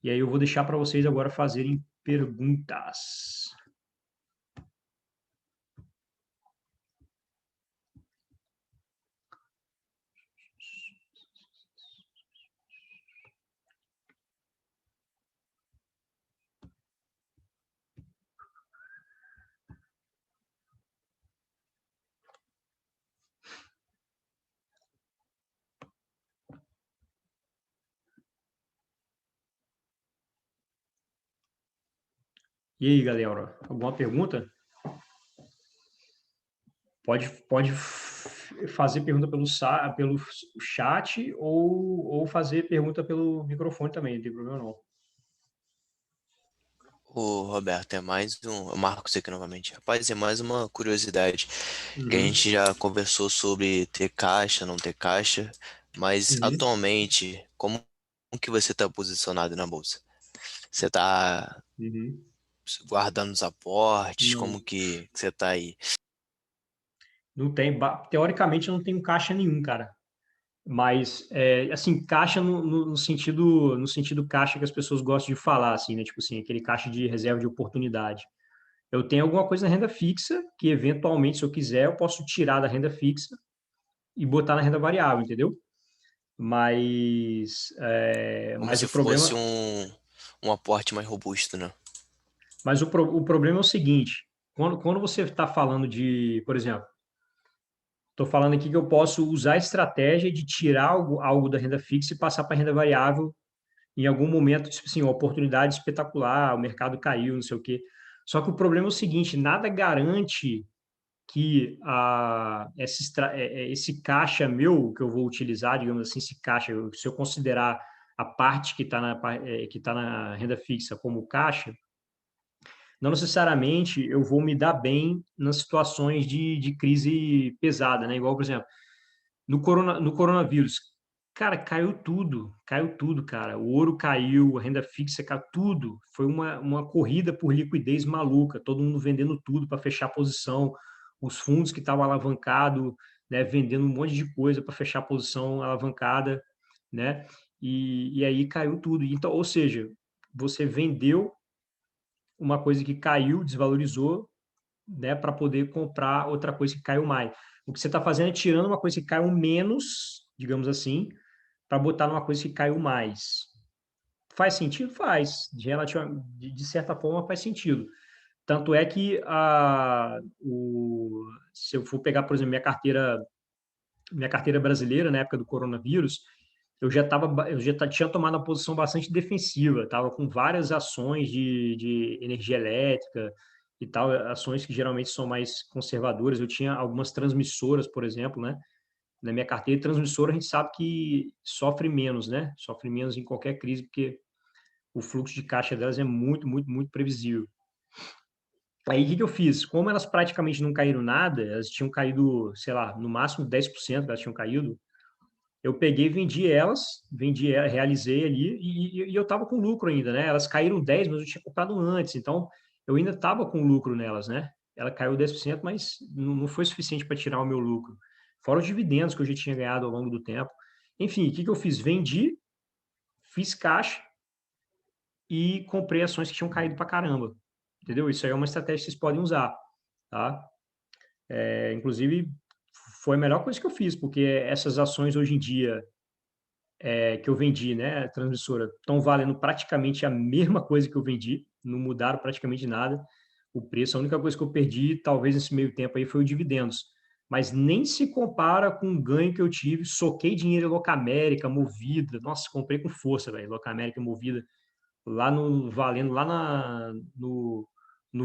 E aí eu vou deixar para vocês agora fazerem perguntas. E aí, galera, alguma pergunta? Pode fazer pergunta pelo chat ou fazer pergunta pelo microfone também, não tem problema não. Ô, Roberto, Marcos aqui novamente. Rapaz, é mais uma curiosidade. Que a Uhum, gente já conversou sobre ter caixa, não ter caixa, mas uhum, atualmente, como que você está posicionado na bolsa? Você está uhum. guardando os aportes? Não, Como que você está aí? não tem, teoricamente eu não tenho caixa nenhum, cara. Mas, assim, caixa no sentido caixa que as pessoas gostam de falar, assim, né? Tipo assim, aquele caixa de reserva de oportunidade. Eu tenho alguma coisa na renda fixa, que eventualmente, se eu quiser, eu posso tirar da renda fixa e botar na renda variável, entendeu? Como Mas se o fosse problema, um aporte mais robusto, né? o problema é o seguinte, quando você está falando de, por exemplo, estou falando aqui que eu posso usar a estratégia de tirar algo da renda fixa e passar para a renda variável em algum momento, tipo assim, uma oportunidade espetacular, o mercado caiu, não sei o quê. Só que o problema é o seguinte, nada garante que esse caixa meu que eu vou utilizar, digamos assim, esse caixa, se eu considerar a parte que tá na renda fixa como caixa, não necessariamente eu vou me dar bem nas situações de crise pesada, né? Igual, por exemplo, no coronavírus, cara, caiu tudo, cara. O ouro caiu, a renda fixa caiu, tudo. Foi uma corrida por liquidez maluca, todo mundo vendendo tudo para fechar a posição, os fundos que estavam alavancados, né, vendendo um monte de coisa para fechar a posição alavancada, né? E aí caiu tudo. Então, ou seja, você vendeu uma coisa que caiu, desvalorizou, né, para poder comprar outra coisa que caiu mais. O que você está fazendo é tirando uma coisa que caiu menos, digamos assim, para botar numa coisa que caiu mais. Faz sentido? Faz. De certa forma, faz sentido. Tanto é que se eu for pegar, por exemplo, minha carteira brasileira na época do coronavírus, tinha tomado uma posição bastante defensiva, estava com várias ações de energia elétrica e tal, ações que geralmente são mais conservadoras. Eu tinha algumas transmissoras, por exemplo, né? Na minha carteira de transmissora, a gente sabe que sofre menos, né? Sofre menos em qualquer crise, porque o fluxo de caixa delas é muito, muito, muito previsível. Aí, o que eu fiz? Como elas praticamente não caíram nada, elas tinham caído, sei lá, no máximo 10% elas tinham caído, eu peguei e realizei ali, e eu estava com lucro ainda, né? Elas caíram 10, mas eu tinha comprado antes, então eu ainda estava com lucro nelas, né? Ela caiu 10%, mas não foi suficiente para tirar o meu lucro. Fora os dividendos que eu já tinha ganhado ao longo do tempo. Enfim, o que eu fiz? Vendi, fiz caixa e comprei ações que tinham caído para caramba. Entendeu? Isso aí é uma estratégia que vocês podem usar, tá? Inclusive, foi a melhor coisa que eu fiz, porque essas ações hoje em dia que eu vendi, né, transmissora, estão valendo praticamente a mesma coisa que eu vendi, não mudaram praticamente nada o preço. A única coisa que eu perdi, talvez nesse meio tempo aí, foi o dividendos. Mas nem se compara com o ganho que eu tive. Soquei dinheiro em Locamérica, Movida. Nossa, comprei com força, velho. Locamérica, Movida, valendo lá no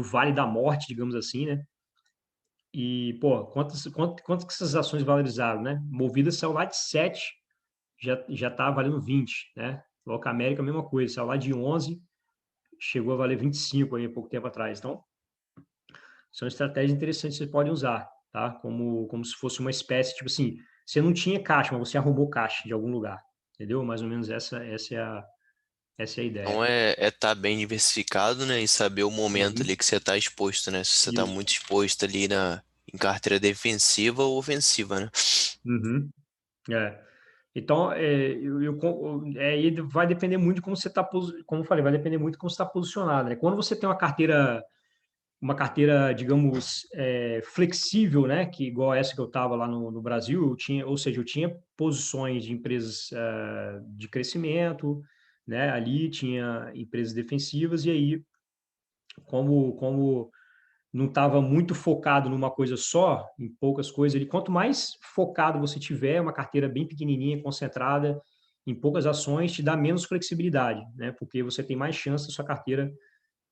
Vale da Morte, digamos assim, né? E, pô, quanto que essas ações valorizaram, né? Movida saiu lá de 7, já está valendo 20, né? Loca América, a mesma coisa, saiu lá de 11, chegou a valer 25 aí há pouco tempo atrás. Então, são estratégias interessantes que você pode usar, tá? Como se fosse uma espécie, tipo assim, você não tinha caixa, mas você arrumou caixa de algum lugar, entendeu? Mais ou menos essa é a Então ideia. é estar bem diversificado, né? E saber o momento ali Uhum. que você está exposto, né? Se você está Isso. muito exposto ali em carteira defensiva ou ofensiva, né? Uhum. É. Então, aí vai depender muito de como você está, como eu falei, vai depender muito de como você está posicionado, né? Quando você tem uma carteira, digamos, flexível, né? Que igual essa que eu estava lá no Brasil, ou seja, eu tinha posições de empresas de crescimento, né? Ali tinha empresas defensivas e aí, como não estava muito focado numa coisa só, em poucas coisas, quanto mais focado você tiver, uma carteira bem pequenininha, concentrada em poucas ações, te dá menos flexibilidade, né? Porque você tem mais chance da sua carteira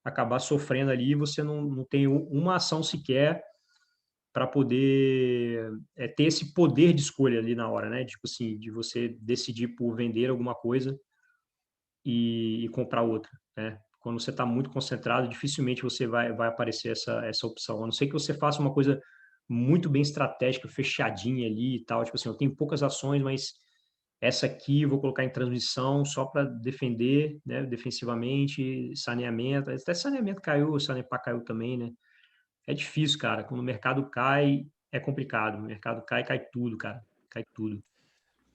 acabar sofrendo ali e você não tem uma ação sequer para poder ter esse poder de escolha ali na hora, né? Tipo assim, de você decidir por vender alguma coisa e comprar outra, né? Quando você está muito concentrado, dificilmente você vai aparecer essa opção. A não ser que você faça uma coisa muito bem estratégica, fechadinha ali e tal. Tipo assim, eu tenho poucas ações, mas essa aqui eu vou colocar em transmissão só para defender, né? Defensivamente, saneamento. Até saneamento caiu, Sanepar caiu também, né? É difícil, cara. Quando o mercado cai, é complicado. O mercado cai, cai tudo, cara. Cai tudo.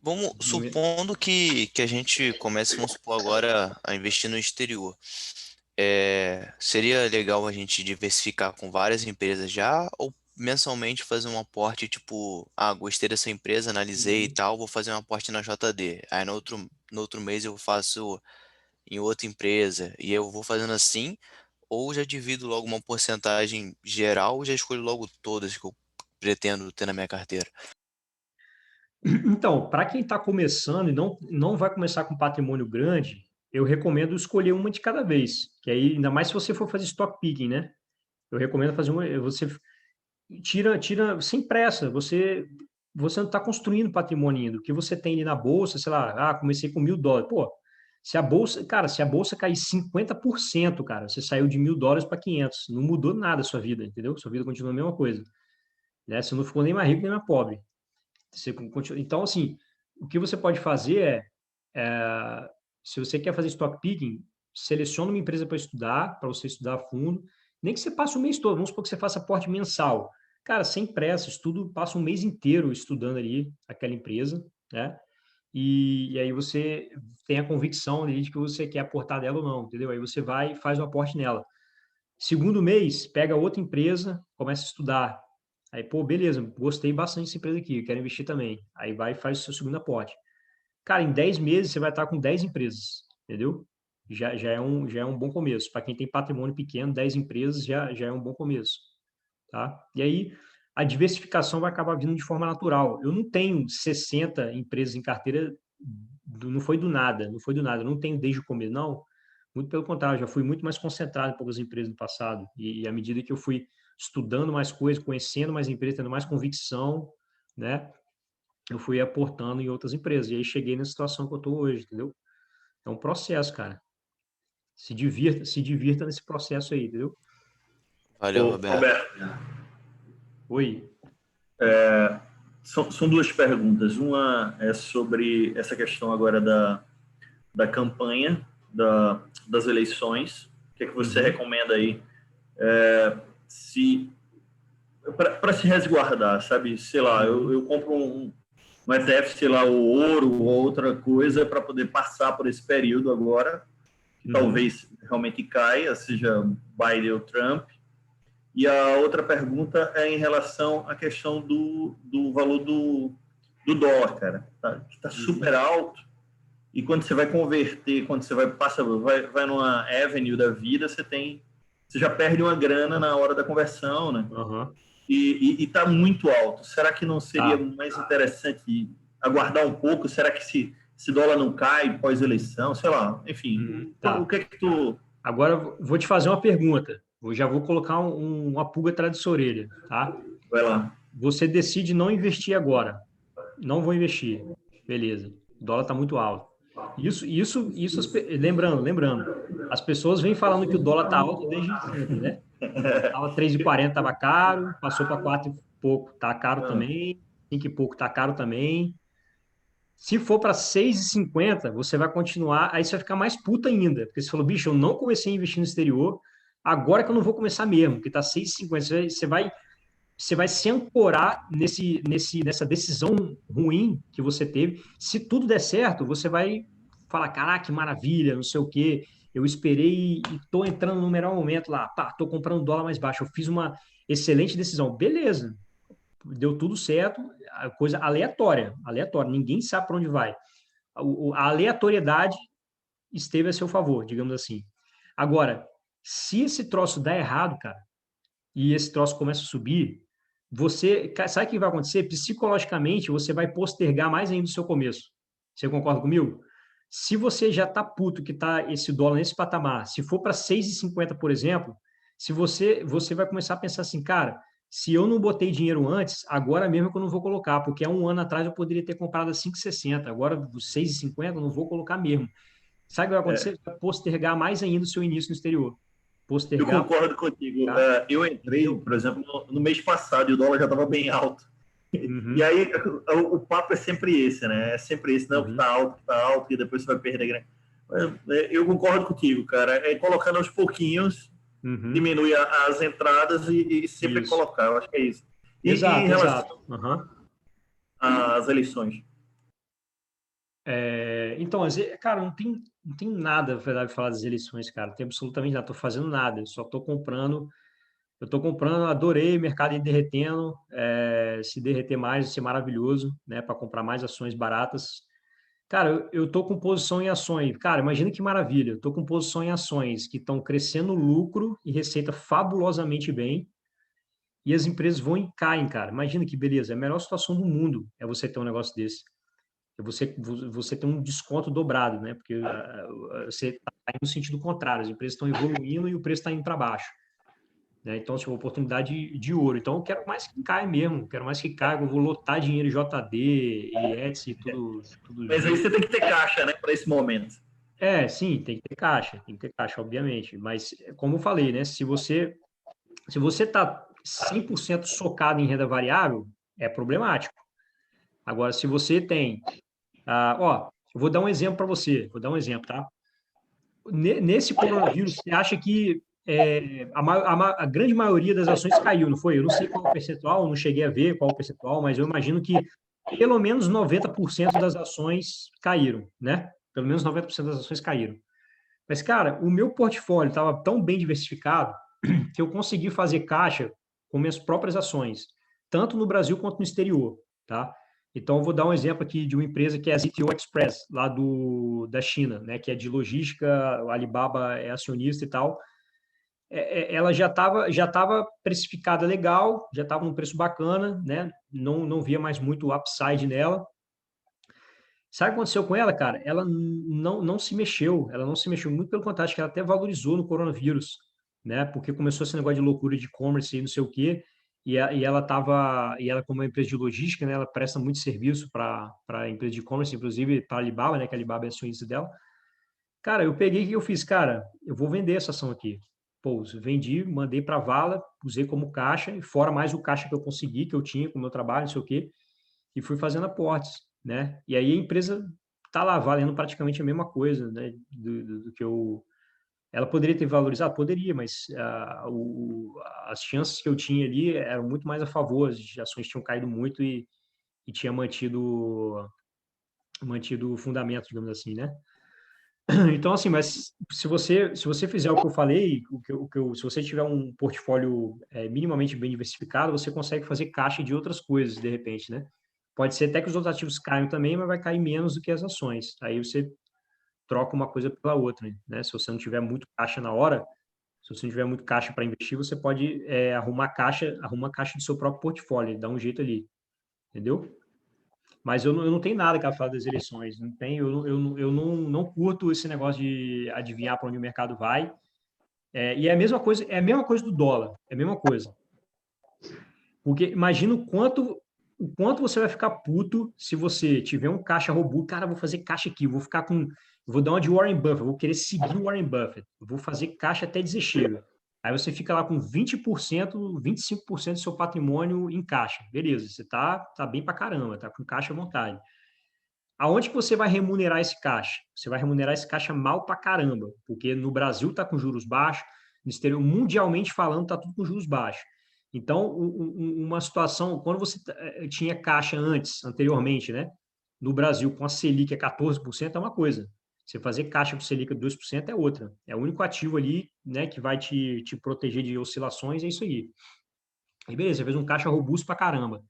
Vamos, supondo que a gente comece, vamos supor, agora a investir no exterior. Seria legal a gente diversificar com várias empresas já, ou mensalmente fazer um aporte, tipo, gostei dessa empresa, analisei e Uhum. tal, vou fazer um aporte na JD. Aí no outro mês eu faço em outra empresa, e eu vou fazendo assim, ou já divido logo uma porcentagem geral, ou já escolho logo todas que eu pretendo ter na minha carteira. Então, para quem está começando e não vai começar com patrimônio grande, eu recomendo escolher uma de cada vez. Que aí, ainda mais se você for fazer stock picking, né? Eu recomendo fazer uma. Você tira sem pressa. Você não está construindo patrimônio ainda. O que você tem ali na bolsa, sei lá, comecei com $1.000. Pô, se a bolsa cair 50%, cara, você saiu de $1.000 para 500. Não mudou nada a sua vida, entendeu? Sua vida continua a mesma coisa, né? Você não ficou nem mais rico nem mais pobre. Então, assim, o que você pode fazer se você quer fazer stock picking, seleciona uma empresa para você estudar a fundo, nem que você passe o mês todo, vamos supor que você faça aporte mensal. Cara, sem pressa, passa um mês inteiro estudando ali aquela empresa, né? E aí você tem a convicção ali de que você quer aportar nela ou não, entendeu? Aí você vai e faz o aporte nela. Segundo mês, pega outra empresa, começa a estudar. Aí, pô, beleza, gostei bastante dessa empresa aqui, quero investir também. Aí vai e faz o seu segundo aporte. Cara, em 10 meses você vai estar com 10 empresas, entendeu? Já é um bom começo. Para quem tem patrimônio pequeno, 10 empresas já é um bom começo, tá? E aí a diversificação vai acabar vindo de forma natural. Eu não tenho 60 empresas em carteira, não foi do nada, não foi do nada. Eu não tenho desde o começo, não. Muito pelo contrário, já fui muito mais concentrado em poucas empresas no passado. E à medida que eu fui estudando mais coisas, conhecendo mais empresas, tendo mais convicção, né? Eu fui aportando em outras empresas. E aí cheguei na situação que eu estou hoje, entendeu? É um processo, cara. Se divirta nesse processo aí, entendeu? Valeu, Ô, Roberto. Roberto, Oi. são duas perguntas. Uma é sobre essa questão agora da campanha das eleições. O que é que você recomenda aí para se resguardar, sabe? Sei lá, eu compro um ETF, sei lá, o ouro ou outra coisa para poder passar por esse período agora, que talvez realmente caia, seja Biden ou Trump. E a outra pergunta é em relação à questão do valor do dólar, cara, que está super alto. E quando você vai converter, quando você vai numa Avenue da vida, você já perde uma grana na hora da conversão, né? E está muito alto. Será que não seria mais interessante aguardar um pouco? Será que esse dólar não cai pós-eleição? Sei lá, enfim. O que é que tu... Agora vou te fazer uma pergunta. Eu já vou colocar uma pulga atrás da sua orelha, tá? Vai lá. Você decide não investir agora. Não vou investir. Beleza. O dólar está muito alto. Lembrando, as pessoas vêm falando que o dólar está alto desde sempre, né? Estava 3,40, estava caro, passou para 4 e pouco, está caro também, 5 e pouco está caro também. Se for para 6,50, você vai continuar, aí você vai ficar mais puta ainda, porque você falou, bicho, eu não comecei a investir no exterior, agora que eu não vou começar mesmo, porque está 6,50, você vai se ancorar nessa decisão ruim que você teve. Se tudo der certo, você vai falar, caraca, que maravilha, não sei o quê, eu esperei e estou entrando no melhor momento lá, estou comprando dólar mais baixo, eu fiz uma excelente decisão. Beleza, deu tudo certo, coisa aleatória, ninguém sabe para onde vai. A aleatoriedade esteve a seu favor, digamos assim. Agora, se esse troço dá errado, cara, e esse troço começa a subir, sabe o que vai acontecer? Psicologicamente, você vai postergar mais ainda o seu começo. Você concorda comigo? Se você já está puto que está esse dólar nesse patamar, se for para 6,50, por exemplo, se você vai começar a pensar assim, cara, se eu não botei dinheiro antes, agora mesmo que eu não vou colocar, porque há um ano atrás eu poderia ter comprado a 5,60, agora dos 6,50 eu não vou colocar mesmo. Sabe o que vai acontecer? Vai postergar mais ainda o seu início no exterior. Eu Postergar. concordo contigo. Tá? Eu entrei, por exemplo, no mês passado e o dólar já estava bem alto. Uhum. E aí o papo é sempre esse, né? É sempre esse, não, que tá alto, e depois você vai perder grana. Eu concordo contigo, cara. É colocando aos pouquinhos, diminui as entradas e sempre colocar. Eu acho que é isso. Exato, em relação exato. Uhum. às eleições. Então, cara, não tem nada, na verdade, falar das eleições, cara. Não tem absolutamente nada. Estou fazendo nada. Eu só estou comprando. Eu estou comprando, adorei o mercado derretendo. Se derreter mais, vai ser maravilhoso, né? Para comprar mais ações baratas. Cara, eu estou com posição em ações. Cara, imagina que maravilha. Eu estou com posição em ações que estão crescendo lucro e receita fabulosamente bem. E as empresas vão e caem, cara. Imagina que beleza. É a melhor situação do mundo é você ter um negócio desse. Você tem um desconto dobrado, né? Porque você está indo no sentido contrário. As empresas estão evoluindo e o preço está indo para baixo. Né? Então, tipo, oportunidade de ouro. Então, eu quero mais que caia mesmo. Quero mais que caia. Eu vou lotar dinheiro em JD, e Etsy, tudo. Mas aí você tem que ter caixa, né? Para esse momento. Sim, tem que ter caixa, obviamente. Mas, como eu falei, né? Se você está 100% socado em renda variável, é problemático. Agora, se você tem... eu vou dar um exemplo para você. Vou dar um exemplo, tá? Nesse coronavírus, você acha que a grande maioria das ações caiu, não foi? Eu não sei qual é o percentual, não cheguei a ver qual é o percentual, mas eu imagino que pelo menos 90% das ações caíram, né? Pelo menos 90% das ações caíram. Mas, cara, o meu portfólio estava tão bem diversificado que eu consegui fazer caixa com minhas próprias ações, tanto no Brasil quanto no exterior, tá? Então, eu vou dar um exemplo aqui de uma empresa que é a ZTO Express, lá da China, né? Que é de logística, o Alibaba é acionista e tal. Ela já estava precificada legal, já estava num preço bacana, né? Não via mais muito upside nela. Sabe o que aconteceu com ela, cara? Ela não se mexeu, muito pelo contrário, acho que ela até valorizou no coronavírus, né? Porque começou esse negócio de loucura de e-commerce e não sei o quê, e ela como uma empresa de logística, né? Ela presta muito serviço para empresa de e-commerce, inclusive para a Alibaba, né? Que a Alibaba é acionista dela. Cara, eu peguei o que eu fiz, cara, eu vou vender essa ação aqui. Pô, vendi, mandei para a Vala, usei como caixa, e fora mais o caixa que eu consegui, que eu tinha com o meu trabalho, não sei o quê, e fui fazendo aportes, né? E aí a empresa tá lá valendo praticamente a mesma coisa, né? Do que eu... Ela poderia ter valorizado? Poderia, mas as chances que eu tinha ali eram muito mais a favor, as ações tinham caído muito e tinha mantido o fundamento, digamos assim, né? Então, assim, mas se você fizer o que eu falei, se você tiver um portfólio minimamente bem diversificado, você consegue fazer caixa de outras coisas, de repente, né? Pode ser até que os outros ativos caiam também, mas vai cair menos do que as ações. Aí você troca uma coisa pela outra, né? Se você não tiver muito caixa na hora, se você não tiver muito caixa para investir, você pode arruma caixa do seu próprio portfólio, dá um jeito ali, entendeu? Mas eu não tenho nada que falar das eleições. Não tenho, eu não curto esse negócio de adivinhar para onde o mercado vai. E é a mesma coisa do dólar. É a mesma coisa. Porque imagina o quanto você vai ficar puto se você tiver um caixa robusto. Cara, vou fazer caixa aqui, vou dar uma de Warren Buffett, vou querer seguir o Warren Buffett, vou fazer caixa até dizer chega. Aí você fica lá com 20%, 25% do seu patrimônio em caixa. Beleza, você tá bem pra caramba, tá com caixa à vontade. Aonde que você vai remunerar esse caixa? Você vai remunerar esse caixa mal pra caramba, porque no Brasil tá com juros baixos, no exterior, mundialmente falando, tá tudo com juros baixos. Então, uma situação, quando você tinha caixa anteriormente, né? No Brasil, com a Selic a 14%, é uma coisa. Você fazer caixa com Selic de 2% é outra. É o único ativo ali, né, que vai te proteger de oscilações, é isso aí. Aí, beleza, você fez um caixa robusto pra caramba.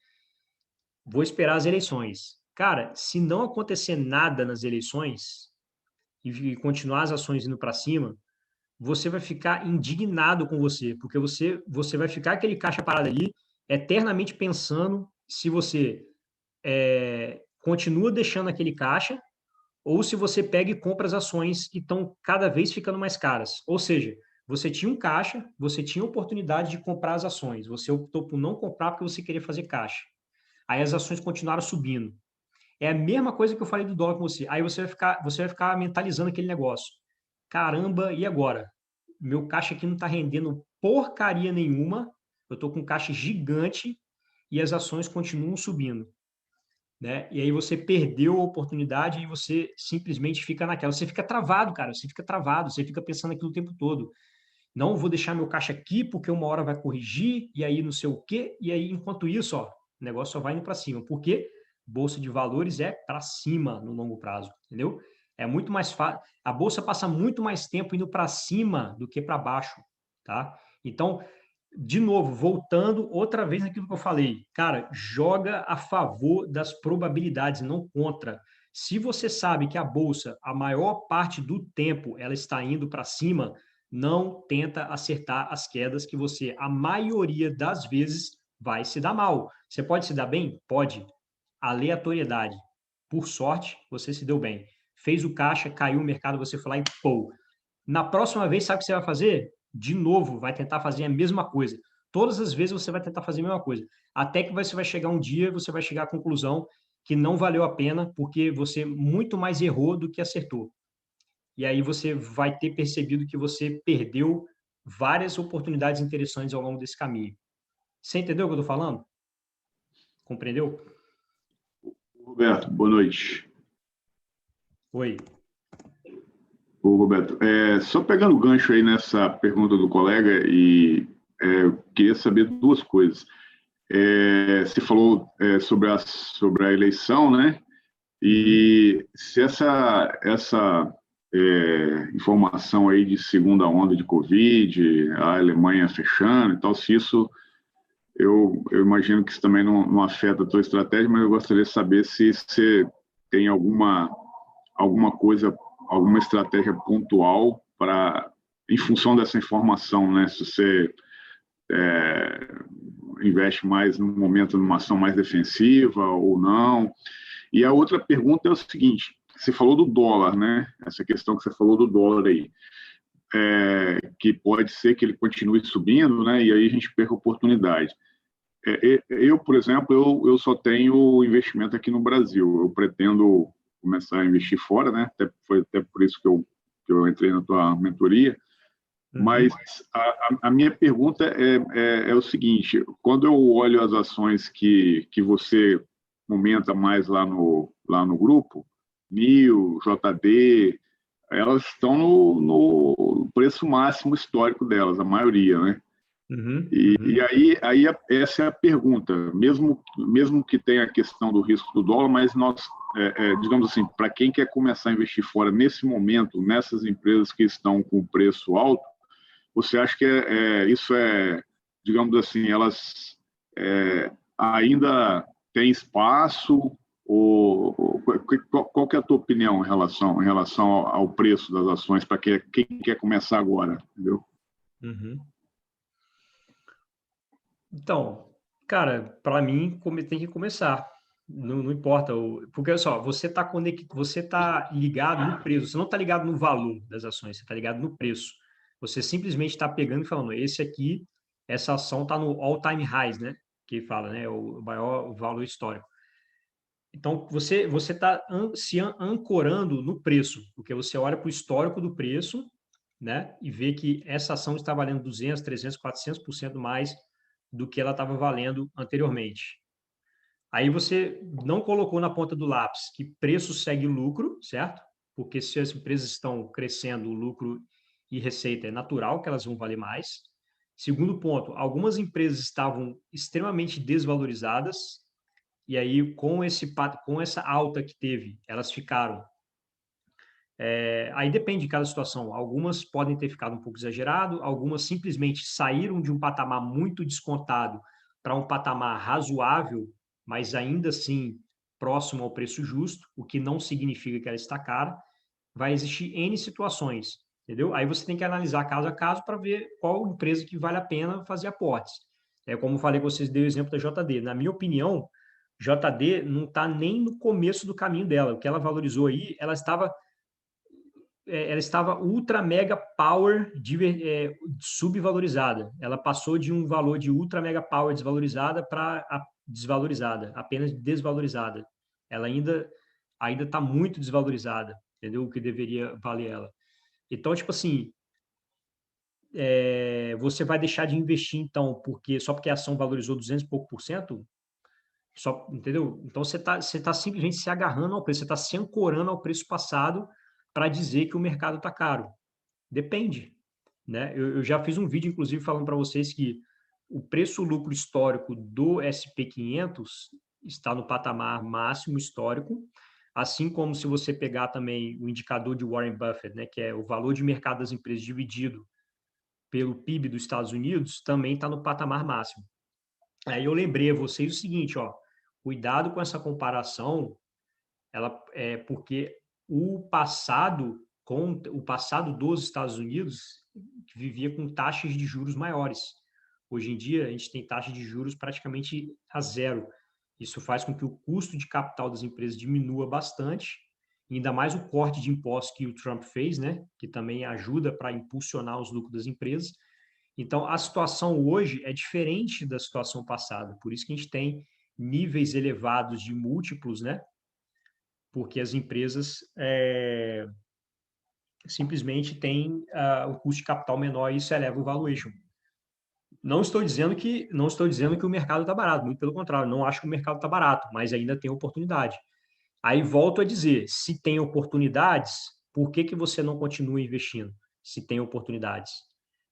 Vou esperar as eleições. Cara, se não acontecer nada nas eleições e continuar as ações indo para cima, você vai ficar indignado com você, porque você vai ficar aquele caixa parado ali, eternamente pensando se você continua deixando aquele caixa ou se você pega e compra as ações que estão cada vez ficando mais caras. Ou seja, você tinha um caixa, você tinha a oportunidade de comprar as ações, você optou por não comprar porque você queria fazer caixa. Aí as ações continuaram subindo. É a mesma coisa que eu falei do dólar com você. Aí você vai ficar mentalizando aquele negócio. Caramba, e agora? Meu caixa aqui não está rendendo porcaria nenhuma, eu estou com um caixa gigante e as ações continuam subindo. Né? E aí você perdeu a oportunidade e você simplesmente fica naquela. Você fica travado, cara. Você fica travado, você fica pensando aquilo o tempo todo. Não vou deixar meu caixa aqui porque uma hora vai corrigir e aí não sei o quê. E aí, enquanto isso, ó, o negócio só vai indo para cima. Porque bolsa de valores é para cima no longo prazo, entendeu? É muito mais fácil. A bolsa passa muito mais tempo indo para cima do que para baixo, tá? Então, de novo, voltando outra vez naquilo que eu falei, cara, joga a favor das probabilidades, não contra. Se você sabe que a bolsa, a maior parte do tempo, ela está indo para cima, não tenta acertar as quedas que você, a maioria das vezes, vai se dar mal. Você pode se dar bem? Pode. Aleatoriedade. Por sorte, você se deu bem. Fez o caixa, caiu o mercado, você foi lá e pô. Na próxima vez, sabe o que você vai fazer? De novo, vai tentar fazer a mesma coisa. Todas as vezes você vai tentar fazer a mesma coisa. Até que você vai chegar um dia, você vai chegar à conclusão que não valeu a pena, porque você muito mais errou do que acertou. E aí você vai ter percebido que você perdeu várias oportunidades interessantes ao longo desse caminho. Você entendeu o que eu estou falando? Compreendeu? Roberto, boa noite. Oi. Ô, Roberto, só pegando o gancho aí nessa pergunta do colega, e eu queria saber duas coisas. Você falou sobre a eleição, né? E se essa informação aí de segunda onda de Covid, a Alemanha fechando e tal, se isso, eu imagino que isso também não afeta a tua estratégia, mas eu gostaria de saber se você tem alguma coisa, alguma estratégia pontual em função dessa informação, né? Se você investe mais no momento numa ação mais defensiva ou não. E a outra pergunta é o seguinte: você falou do dólar, né? Essa questão que você falou do dólar aí, que pode ser que ele continue subindo, né? E aí a gente perca oportunidade. Eu, por exemplo, eu só tenho investimento aqui no Brasil. Eu pretendo começar a investir fora, né? Foi até por isso que eu entrei na tua mentoria. Mas a minha pergunta é o seguinte: quando eu olho as ações que você comenta mais lá no grupo, NIO, JD, elas estão no preço máximo histórico delas, a maioria, né? E aí essa é a pergunta, mesmo que tenha a questão do risco do dólar, mas nós, digamos assim, para quem quer começar a investir fora nesse momento, nessas empresas que estão com preço alto, você acha que isso digamos assim, elas ainda têm espaço? Qual que é a tua opinião em relação ao preço das ações para quem quer começar agora, entendeu? Então, cara, para mim tem que começar. Não importa, porque olha só, você tá ligado no preço, você não está ligado no valor das ações, você está ligado no preço. Você simplesmente está pegando e falando, essa ação está no all-time highs, né? Que fala, né? O maior valor histórico. Então, você está se ancorando no preço, porque você olha para o histórico do preço, né? E vê que essa ação está valendo 200, 300, 400% mais do que ela estava valendo anteriormente. Aí você não colocou na ponta do lápis que preço segue lucro, certo? Porque se as empresas estão crescendo, o lucro e receita é natural que elas vão valer mais. Segundo ponto, algumas empresas estavam extremamente desvalorizadas e aí com essa alta que teve, elas ficaram. Aí depende de cada situação. Algumas podem ter ficado um pouco exagerado, algumas simplesmente saíram de um patamar muito descontado para um patamar razoável, mas ainda assim próximo ao preço justo, o que não significa que ela está cara. Vai existir N situações, entendeu? Aí você tem que analisar caso a caso para ver qual empresa que vale a pena fazer aportes. Como eu falei com vocês, dei o exemplo da JD. Na minha opinião, JD não está nem no começo do caminho dela. O que ela valorizou aí, ela estava ultra mega power subvalorizada. Ela passou de um valor de ultra mega power desvalorizada para desvalorizada, apenas desvalorizada. Ela ainda está muito desvalorizada, entendeu? O que deveria valer ela. Então, tipo assim, você vai deixar de investir, então, só porque a ação valorizou 200 e pouco por cento? Só, entendeu? Então, você tá simplesmente se agarrando ao preço, você está se ancorando ao preço passado para dizer que o mercado está caro. Depende, né? Eu já fiz um vídeo, inclusive, falando para vocês que o preço-lucro histórico do SP500 está no patamar máximo histórico, assim como se você pegar também o indicador de Warren Buffett, né, que é o valor de mercado das empresas dividido pelo PIB dos Estados Unidos, também está no patamar máximo. Aí eu lembrei a vocês o seguinte, ó, cuidado com essa comparação, porque o passado dos Estados Unidos vivia com taxas de juros maiores. Hoje em dia, a gente tem taxa de juros praticamente a zero. Isso faz com que o custo de capital das empresas diminua bastante, ainda mais o corte de impostos que o Trump fez, né, que também ajuda para impulsionar os lucros das empresas. Então, a situação hoje é diferente da situação passada. Por isso que a gente tem níveis elevados de múltiplos, né? Porque as empresas simplesmente têm o custo de capital menor e isso eleva o valuation. Não estou dizendo que o mercado está barato, muito pelo contrário, não acho que o mercado está barato, mas ainda tem oportunidade. Aí volto a dizer, se tem oportunidades, por que você não continua investindo? Se tem oportunidades.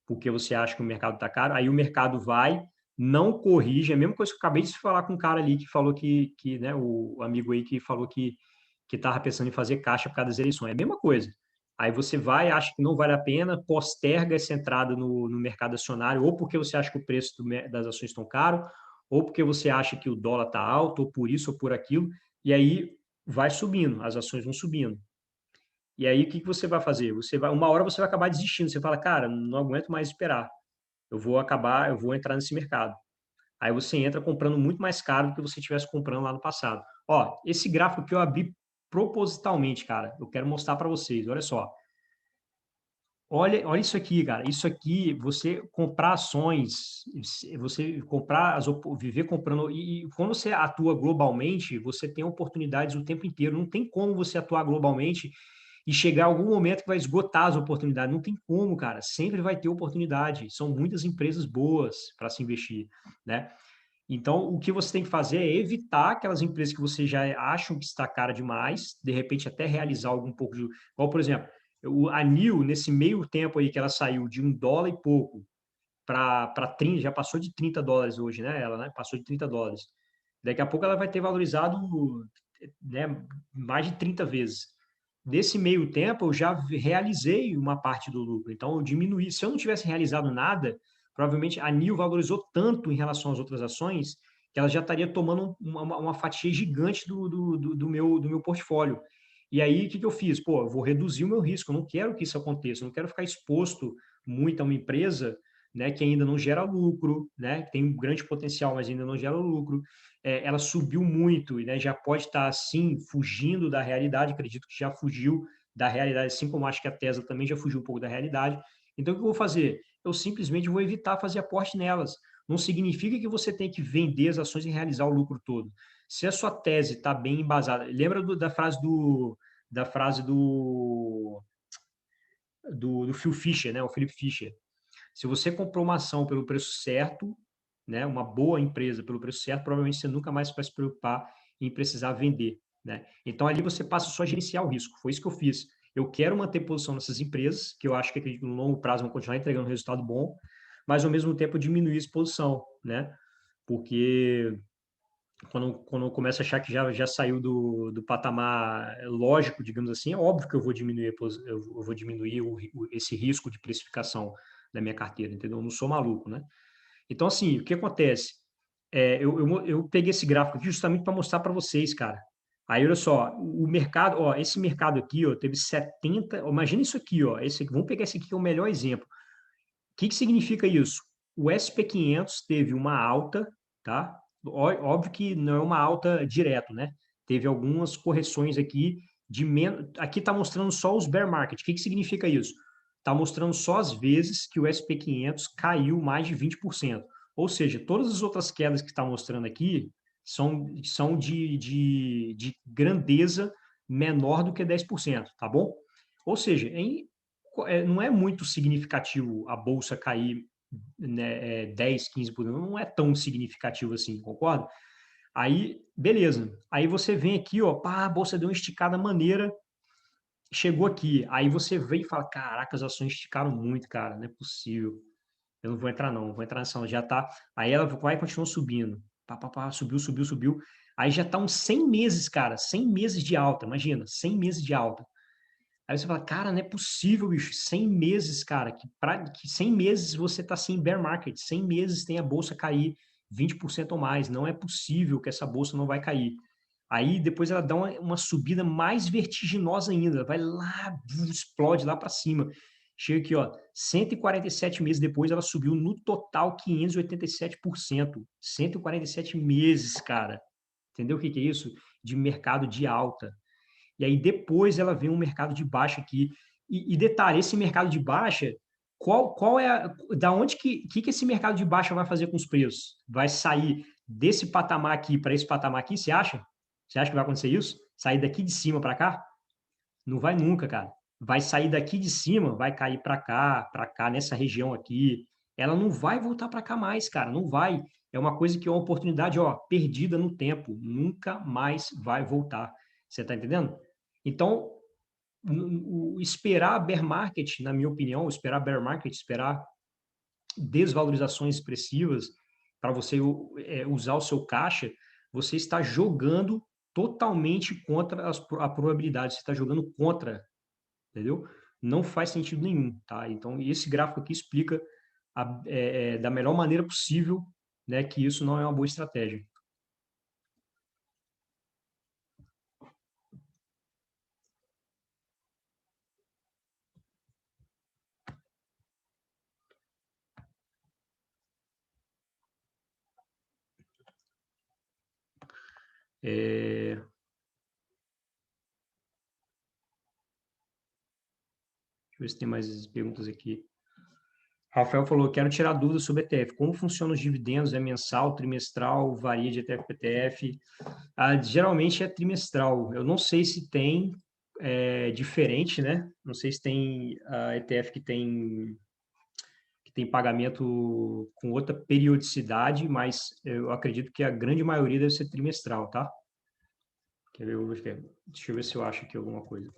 Porque você acha que o mercado está caro, aí o mercado vai, não corrige, é a mesma coisa que eu acabei de falar com um cara ali que falou que né, o amigo aí que falou que estava pensando em fazer caixa por causa das eleições, é a mesma coisa. Aí você vai, acha que não vale a pena, posterga essa entrada no mercado acionário, ou porque você acha que o preço das ações estão caro, ou porque você acha que o dólar está alto, ou por isso ou por aquilo, e aí vai subindo, as ações vão subindo. E aí, o que você vai fazer? Uma hora você vai acabar desistindo. Você fala, cara, não aguento mais esperar. Eu vou entrar nesse mercado. Aí você entra comprando muito mais caro do que você estivesse comprando lá no passado. Ó, esse gráfico que eu abri propositalmente, cara, eu quero mostrar para vocês. Olha só. Olha isso aqui, cara. Isso aqui, você comprar ações, você viver comprando. E quando você atua globalmente, você tem oportunidades o tempo inteiro. Não tem como você atuar globalmente e chegar a algum momento que vai esgotar as oportunidades. Não tem como, cara. Sempre vai ter oportunidade. São muitas empresas boas para se investir, né? Então, o que você tem que fazer é evitar aquelas empresas que você já acham que está cara demais, de repente até realizar algum pouco de... Igual, por exemplo, a NIL, nesse meio tempo aí que ela saiu de $1 e pouco para 30, já passou de $30 hoje, né? Ela, né? Passou de $30. Daqui a pouco ela vai ter valorizado, né, mais de 30 vezes. Nesse meio tempo, eu já realizei uma parte do lucro. Então, eu diminuí. Se eu não tivesse realizado nada, provavelmente a NIL valorizou tanto em relação às outras ações que ela já estaria tomando uma fatia gigante do meu portfólio. E aí, o que eu fiz? Pô, eu vou reduzir o meu risco. Eu não quero que isso aconteça. Eu não quero ficar exposto muito a uma empresa, né, que ainda não gera lucro, né, que tem um grande potencial, mas ainda não gera lucro. Ela subiu muito e, né, já pode estar, assim, fugindo da realidade. Acredito que já fugiu da realidade, assim como acho que a Tesla também já fugiu um pouco da realidade. Então, o que eu vou fazer? Eu simplesmente vou evitar fazer aporte nelas. Não significa que você tem que vender as ações e realizar o lucro todo. Se a sua tese está bem embasada, lembra da frase do Phil Fisher, né? O Philip Fisher. Se você comprou uma ação pelo preço certo, né, uma boa empresa pelo preço certo, provavelmente você nunca mais vai se preocupar em precisar vender, né? Então ali você passa só a gerenciar o risco. Foi isso que eu fiz. Eu quero manter posição nessas empresas, que eu acho que no longo prazo vão continuar entregando um resultado bom, mas ao mesmo tempo diminuir a exposição, né? Porque quando eu começo a achar que já saiu do patamar lógico, digamos assim, é óbvio que eu vou diminuir, esse risco de precificação da minha carteira, entendeu? Eu não sou maluco, né? Então, assim, o que acontece? Eu peguei esse gráfico aqui justamente para mostrar para vocês, cara. Aí, olha só, o mercado, ó, esse mercado aqui, ó, teve 70, ó, imagina isso aqui, ó, vamos pegar esse aqui que é o melhor exemplo. O que significa isso? O SP500 teve uma alta, tá? Óbvio que não é uma alta direto, né? Teve algumas correções aqui de menos. Aqui está mostrando só os bear market. O que significa isso? Está mostrando só as vezes que o SP500 caiu mais de 20%. Ou seja, todas as outras quedas que está mostrando aqui são de grandeza menor do que 10%, tá bom? Ou seja, não é muito significativo a bolsa cair, né, 10, 15%, não é tão significativo assim, concorda? Aí, beleza. Aí você vem aqui, ó, pá, a bolsa deu uma esticada maneira, chegou aqui. Aí você vem e fala, caraca, as ações esticaram muito, cara, não é possível. Eu não vou entrar não, vou entrar nessa, já tá. Aí ela vai e continua subindo. Pá, pá, pá, subiu. Aí já tá uns 100 meses, cara, 100 meses de alta, imagina, 100 meses de alta. Aí você fala, cara, não é possível, bicho, 100 meses, cara, que 100 meses você tá sem bear market, 100 meses tem a bolsa cair 20% ou mais, não é possível que essa bolsa não vai cair. Aí depois ela dá uma subida mais vertiginosa ainda, vai lá, explode lá para cima. Chega aqui, ó, 147 meses depois ela subiu no total 587%. 147 meses, cara. Entendeu o que é isso? De mercado de alta. E aí depois ela vem um mercado de baixa aqui. E detalhe, esse mercado de baixa, qual é da onde que esse mercado de baixa vai fazer com os preços? Vai sair desse patamar aqui para esse patamar aqui, você acha? Você acha que vai acontecer isso? Sair daqui de cima para cá? Não vai nunca, cara. Vai sair daqui de cima, vai cair para cá, nessa região aqui. Ela não vai voltar para cá mais, cara. Não vai. É uma coisa que é uma oportunidade, ó, perdida no tempo. Nunca mais vai voltar. Você tá entendendo? Então, esperar bear market, na minha opinião, esperar bear market, esperar desvalorizações expressivas para você usar o seu caixa, você está jogando totalmente contra a probabilidade, você está jogando contra, entendeu? Não faz sentido nenhum, tá? Então, esse gráfico aqui explica da melhor maneira possível, né, que isso não é uma boa estratégia. Deixa eu ver se tem mais perguntas aqui. Rafael falou, quero tirar dúvidas sobre ETF. Como funcionam os dividendos? É mensal, trimestral, varia de ETF para ETF? Geralmente é trimestral. Eu não sei se tem diferente, né? Não sei se tem ETF que tem pagamento com outra periodicidade, mas eu acredito que a grande maioria deve ser trimestral, tá? Quer ver? Deixa eu ver se eu acho aqui alguma coisa.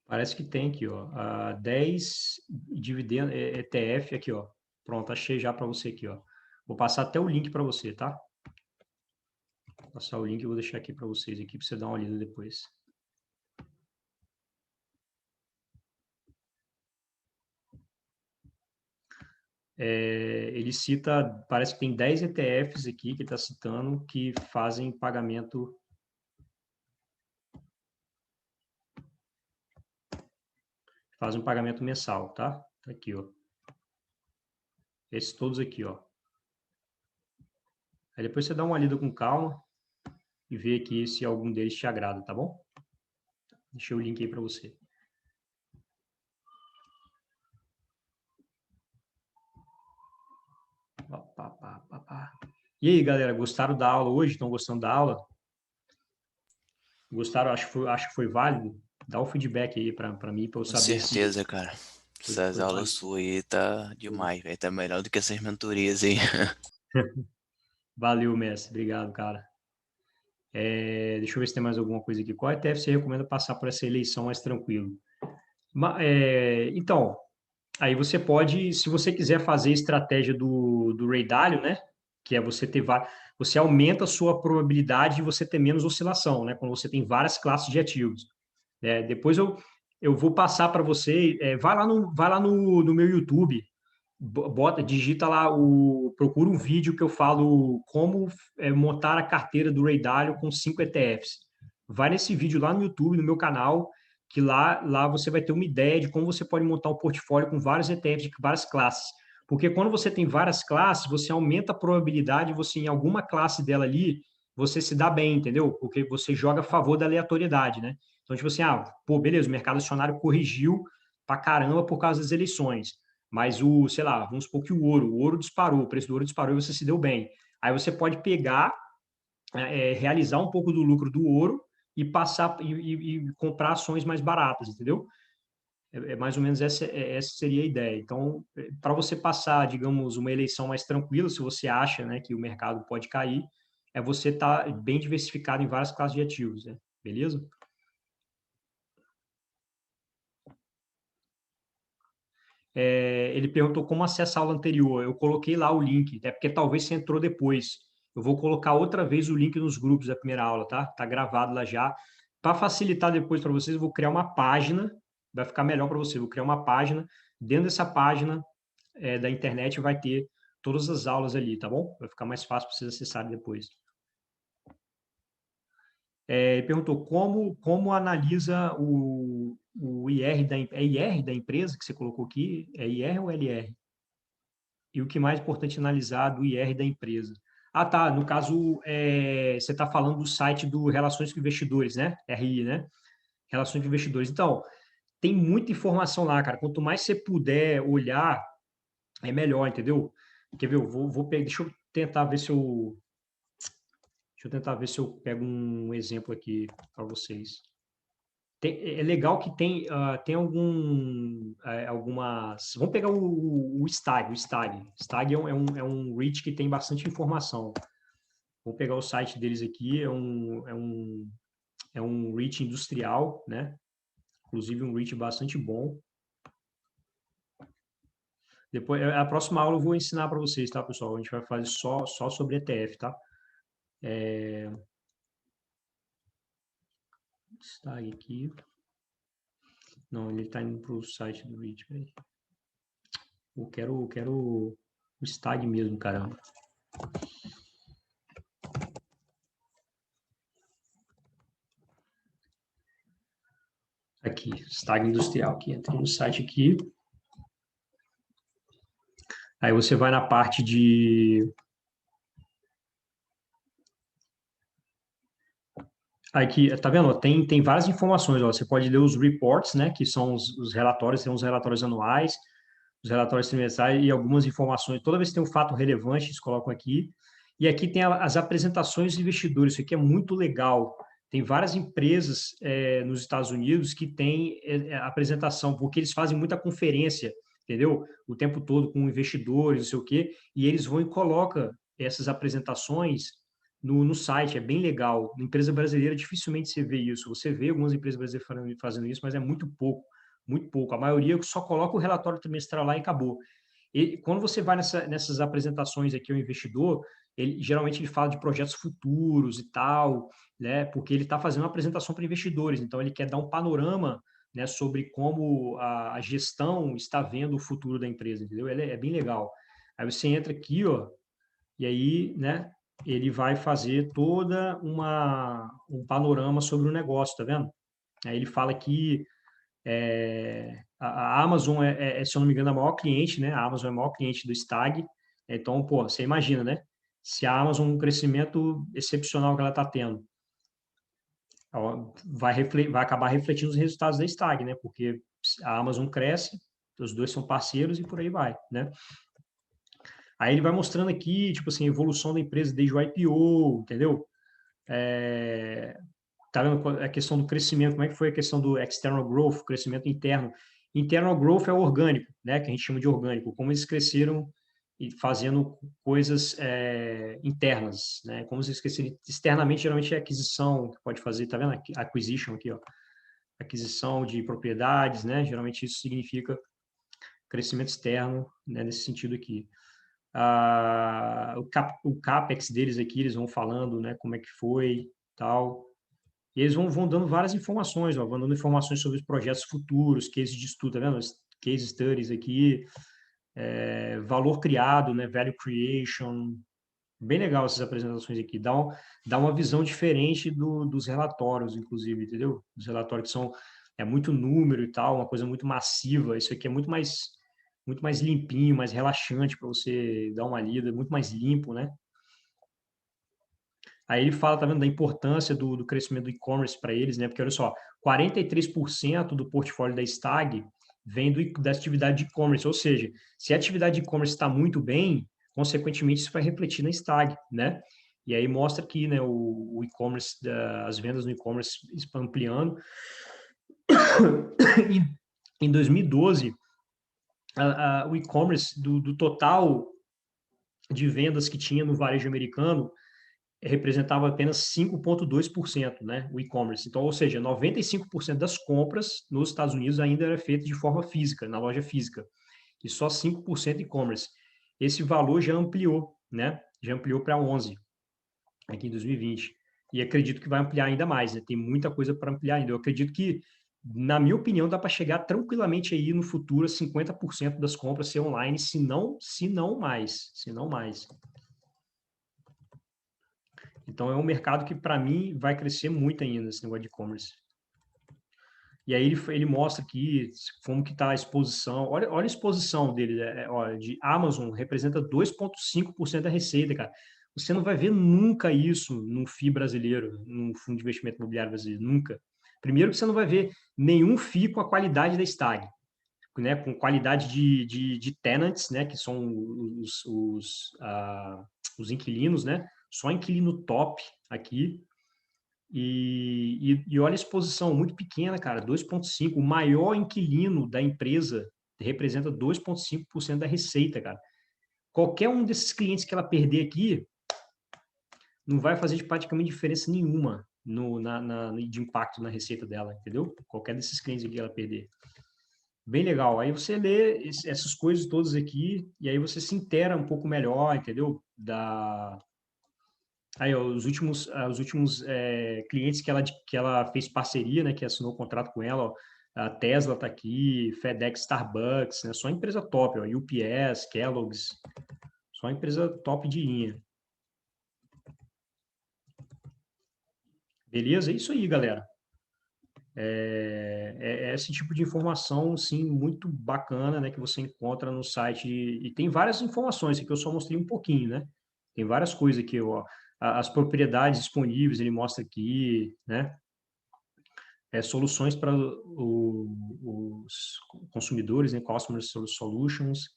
Parece que tem aqui, ó, 10 dividendos ETF aqui, ó. Pronto, achei já para você aqui, ó. Vou passar até o link para você, tá? Vou passar o link e vou deixar aqui para vocês aqui para você dar uma olhada depois. Ele cita, parece que tem 10 ETFs aqui que está citando que fazem pagamento. Fazem um pagamento mensal, tá? Tá aqui, ó. Esses todos aqui, ó. Aí depois você dá uma lida com calma e vê aqui se algum deles te agrada, tá bom? Deixei o link aí para você. E aí, galera, gostaram da aula hoje? Estão gostando da aula? Gostaram? Acho que foi válido? Dá o feedback aí para mim, para eu saber. Com certeza, cara. Essas aulas suas aí tá demais, velho. Tá melhor do que essas mentorias aí. Valeu, mestre. Obrigado, cara. Deixa eu ver se tem mais alguma coisa aqui. Qual ETF você recomenda passar por essa eleição mais tranquilo? Então, aí você pode, se você quiser fazer a estratégia do Ray Dalio, né? Que é você aumenta a sua probabilidade de você ter menos oscilação, né? Quando você tem várias classes de ativos. Depois eu vou passar para você, vai lá no meu YouTube, digita lá, procura um vídeo que eu falo como montar a carteira do Ray Dalio com 5 ETFs. Vai nesse vídeo lá no YouTube, no meu canal, que lá você vai ter uma ideia de como você pode montar um portfólio com vários ETFs de várias classes. Porque quando você tem várias classes, você aumenta a probabilidade de você, em alguma classe dela ali, você se dá bem, entendeu? Porque você joga a favor da aleatoriedade, né? Então, tipo assim, beleza, o mercado acionário corrigiu pra caramba por causa das eleições. Mas sei lá, vamos supor que o ouro disparou, o preço do ouro disparou e você se deu bem. Aí você pode pegar, realizar um pouco do lucro do ouro e passar e comprar ações mais baratas, entendeu? Mais ou menos essa seria a ideia. Então, para você passar, digamos, uma eleição mais tranquila, se você acha, né, que o mercado pode cair, você estar bem diversificado em várias classes de ativos, né? Beleza? Ele perguntou como acessar a aula anterior. Eu coloquei lá o link, até porque talvez você entrou depois. Eu vou colocar outra vez o link nos grupos da primeira aula, tá? Tá gravado lá já. Para facilitar depois para vocês, eu vou criar uma página, vai ficar melhor para você. Eu vou criar uma página. Dentro dessa página da internet vai ter todas as aulas ali, tá bom? Vai ficar mais fácil para vocês acessarem depois. Ele perguntou como analisa o IR IR da empresa que você colocou aqui? É IR ou LR? E o que mais importante analisar do IR da empresa? Tá. No caso, você está falando do site do Relações com Investidores, né? RI, né? Relações com Investidores. Então, tem muita informação lá, cara. Quanto mais você puder olhar, é melhor, entendeu? Quer ver? Deixa eu tentar ver se eu pego um exemplo aqui para vocês. É legal que tem algumas... Vamos pegar o STAG. O STAG é um REIT que tem bastante informação. Vou pegar o site deles aqui. É um REIT industrial, né? Inclusive um REIT bastante bom. Depois, a próxima aula eu vou ensinar para vocês, tá, pessoal? A gente vai fazer só sobre ETF, tá? STAG aqui. Não, ele está indo para o site do REIT. Eu quero o STAG mesmo, caramba. Aqui, STAG industrial. Aqui, entrei no site aqui. Aí você vai na parte de... Aqui, tá vendo? Tem várias informações. Ó. Você pode ler os reports, né? Que são os relatórios. Tem uns relatórios anuais, os relatórios trimestrais e algumas informações. Toda vez que tem um fato relevante, eles colocam aqui. E aqui tem as apresentações de investidores. Isso aqui é muito legal. Tem várias empresas nos Estados Unidos que têm apresentação, porque eles fazem muita conferência, entendeu? O tempo todo com investidores, não sei o quê, e eles vão e colocam essas apresentações no site, é bem legal. Na empresa brasileira, dificilmente você vê isso. Você vê algumas empresas brasileiras fazendo isso, mas é muito pouco, muito pouco. A maioria só coloca o relatório trimestral lá e acabou. E quando você vai nessas apresentações aqui ao investidor, geralmente ele fala de projetos futuros e tal, né? Porque ele está fazendo uma apresentação para investidores, então ele quer dar um panorama, né, sobre como a gestão está vendo o futuro da empresa, entendeu? É bem legal. Aí você entra aqui, ó, e aí, né, ele vai fazer toda um panorama sobre o negócio, tá vendo? Aí ele fala que a Amazon se eu não me engano, a maior cliente, né? A Amazon é a maior cliente do STAG. Então, pô, você imagina, né? Se a Amazon, um crescimento excepcional que ela está tendo, vai acabar refletindo os resultados da STAG, né? Porque a Amazon cresce, os dois são parceiros e por aí vai, né? Aí ele vai mostrando aqui, tipo assim, a evolução da empresa desde o IPO, entendeu? Tá vendo a questão do crescimento, como é que foi a questão do external growth, crescimento interno. Internal growth é o orgânico, né? Que a gente chama de orgânico, como eles cresceram e fazendo coisas internas, né? Como se esquecerem externamente, geralmente é aquisição que pode fazer, tá vendo? Acquisition aqui, ó. Aquisição de propriedades, né? Geralmente isso significa crescimento externo, né? Nesse sentido aqui. O CAPEX deles aqui, eles vão falando, né? Como é que foi, tal. E eles vão dando várias informações, ó, vão dando informações sobre os projetos futuros, cases de estudo, tá vendo? Case studies aqui, valor criado, né? Value creation. Bem legal essas apresentações aqui. Dá uma visão diferente dos relatórios, inclusive, entendeu? Os relatórios que são muito número e tal, uma coisa muito massiva. Isso aqui é muito mais limpinho, mais relaxante para você dar uma lida, muito mais limpo, né? Aí ele fala, tá vendo, da importância do crescimento do e-commerce para eles, né? Porque, olha só, 43% do portfólio da Stag vem da atividade de e-commerce, ou seja, se a atividade de e-commerce está muito bem, consequentemente isso vai refletir na Stag, né? E aí mostra aqui, né, o e-commerce, as vendas no e-commerce ampliando. Em 2012, o e-commerce do total de vendas que tinha no varejo americano representava apenas 5,2%, né, o e-commerce. Então, ou seja, 95% das compras nos Estados Unidos ainda era feita de forma física, na loja física, e só 5% e-commerce. Esse valor já ampliou, né? Já ampliou para 11% aqui em 2020. E acredito que vai ampliar ainda mais, né? Tem muita coisa para ampliar ainda. Eu acredito que, na minha opinião, dá para chegar tranquilamente aí no futuro a 50% das compras ser online, se não mais. Então, é um mercado que, para mim, vai crescer muito ainda, esse negócio de e-commerce. E aí ele mostra aqui como que está a exposição. Olha a exposição dele, olha, de Amazon, representa 2,5% da receita, cara. Você não vai ver nunca isso num FII brasileiro, num fundo de investimento imobiliário brasileiro, nunca. Primeiro que você não vai ver nenhum FII com a qualidade da Stag, né, com qualidade de tenants, né, que são os inquilinos, né, só inquilino top aqui. E olha a exposição, muito pequena, cara, 2,5%. O maior inquilino da empresa representa 2,5% da receita, cara. Qualquer um desses clientes que ela perder aqui não vai fazer praticamente diferença nenhuma de impacto na receita dela, entendeu? Qualquer desses clientes aqui que ela perder. Bem legal. Aí você lê essas coisas todas aqui e aí você se inteira um pouco melhor, entendeu? Aí, ó, os últimos clientes que ela fez parceria, né, que assinou o contrato com ela, ó, a Tesla está aqui, FedEx, Starbucks, né, só empresa top, ó, UPS, Kellogg's, só empresa top de linha. Beleza? É isso aí, galera. É esse tipo de informação, sim, muito bacana, né, que você encontra no site. E tem várias informações, aqui eu só mostrei um pouquinho, né? Tem várias coisas aqui, ó. As propriedades disponíveis, ele mostra aqui, né? Soluções para os consumidores, né? Customer Solutions,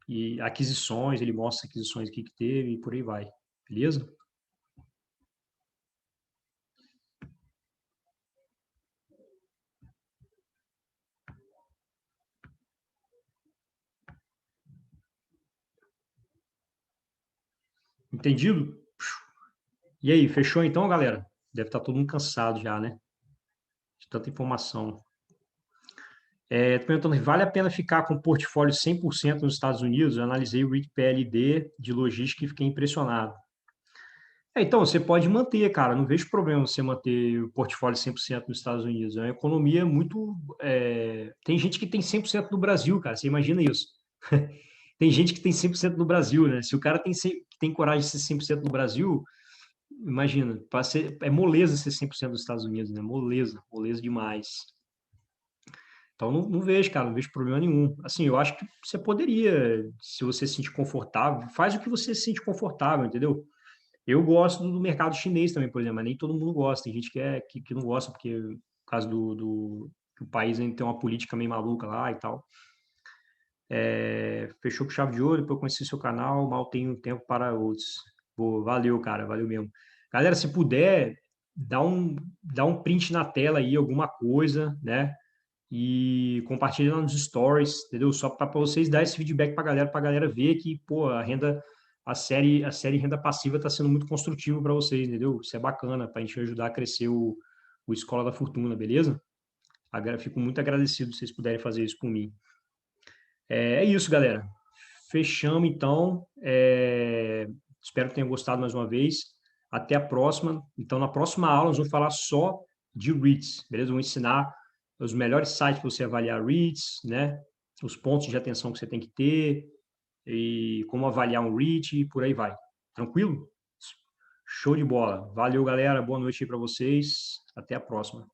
e aquisições, ele mostra aquisições aqui que teve, e por aí vai. Beleza? Entendido? E aí, fechou então, galera? Deve estar todo mundo cansado já, né? De tanta informação. Tô perguntando, vale a pena ficar com o portfólio 100% nos Estados Unidos? Eu analisei o REIT PLD de logística e fiquei impressionado. Então, você pode manter, cara. Não vejo problema você manter o portfólio 100% nos Estados Unidos. É uma economia muito... Tem gente que tem 100% no Brasil, cara. Você imagina isso? Tem gente que tem 100% no Brasil, né? Se o cara tem coragem de ser 100% no Brasil, imagina, é moleza ser 100% dos Estados Unidos, né? Moleza demais. Então, não vejo, cara, não vejo problema nenhum. Assim, eu acho que você poderia, se você se sentir confortável, faz o que você se sente confortável, entendeu? Eu gosto do mercado chinês também, por exemplo, mas nem todo mundo gosta. Tem gente que não gosta, porque por causa que o país ainda tem uma política meio maluca lá e tal. Fechou com chave de ouro, depois eu conheci seu canal, mal tenho tempo para outros. Pô, valeu, cara, valeu mesmo. Galera, se puder, dá um print na tela aí, alguma coisa, né? E compartilha lá nos stories, entendeu? Só para vocês dar esse feedback para a galera ver que, pô, a série Renda Passiva está sendo muito construtiva para vocês, entendeu? Isso é bacana para a gente ajudar a crescer o Escola da Fortuna, beleza? Fico muito agradecido se vocês puderem fazer isso por mim. É isso, galera. Fechamos, então. Espero que tenham gostado mais uma vez. Até a próxima. Então, na próxima aula, nós vamos falar só de REITs, beleza? Vamos ensinar os melhores sites para você avaliar REITs, né? Os pontos de atenção que você tem que ter, e como avaliar um REIT e por aí vai. Tranquilo? Show de bola. Valeu, galera. Boa noite aí para vocês. Até a próxima.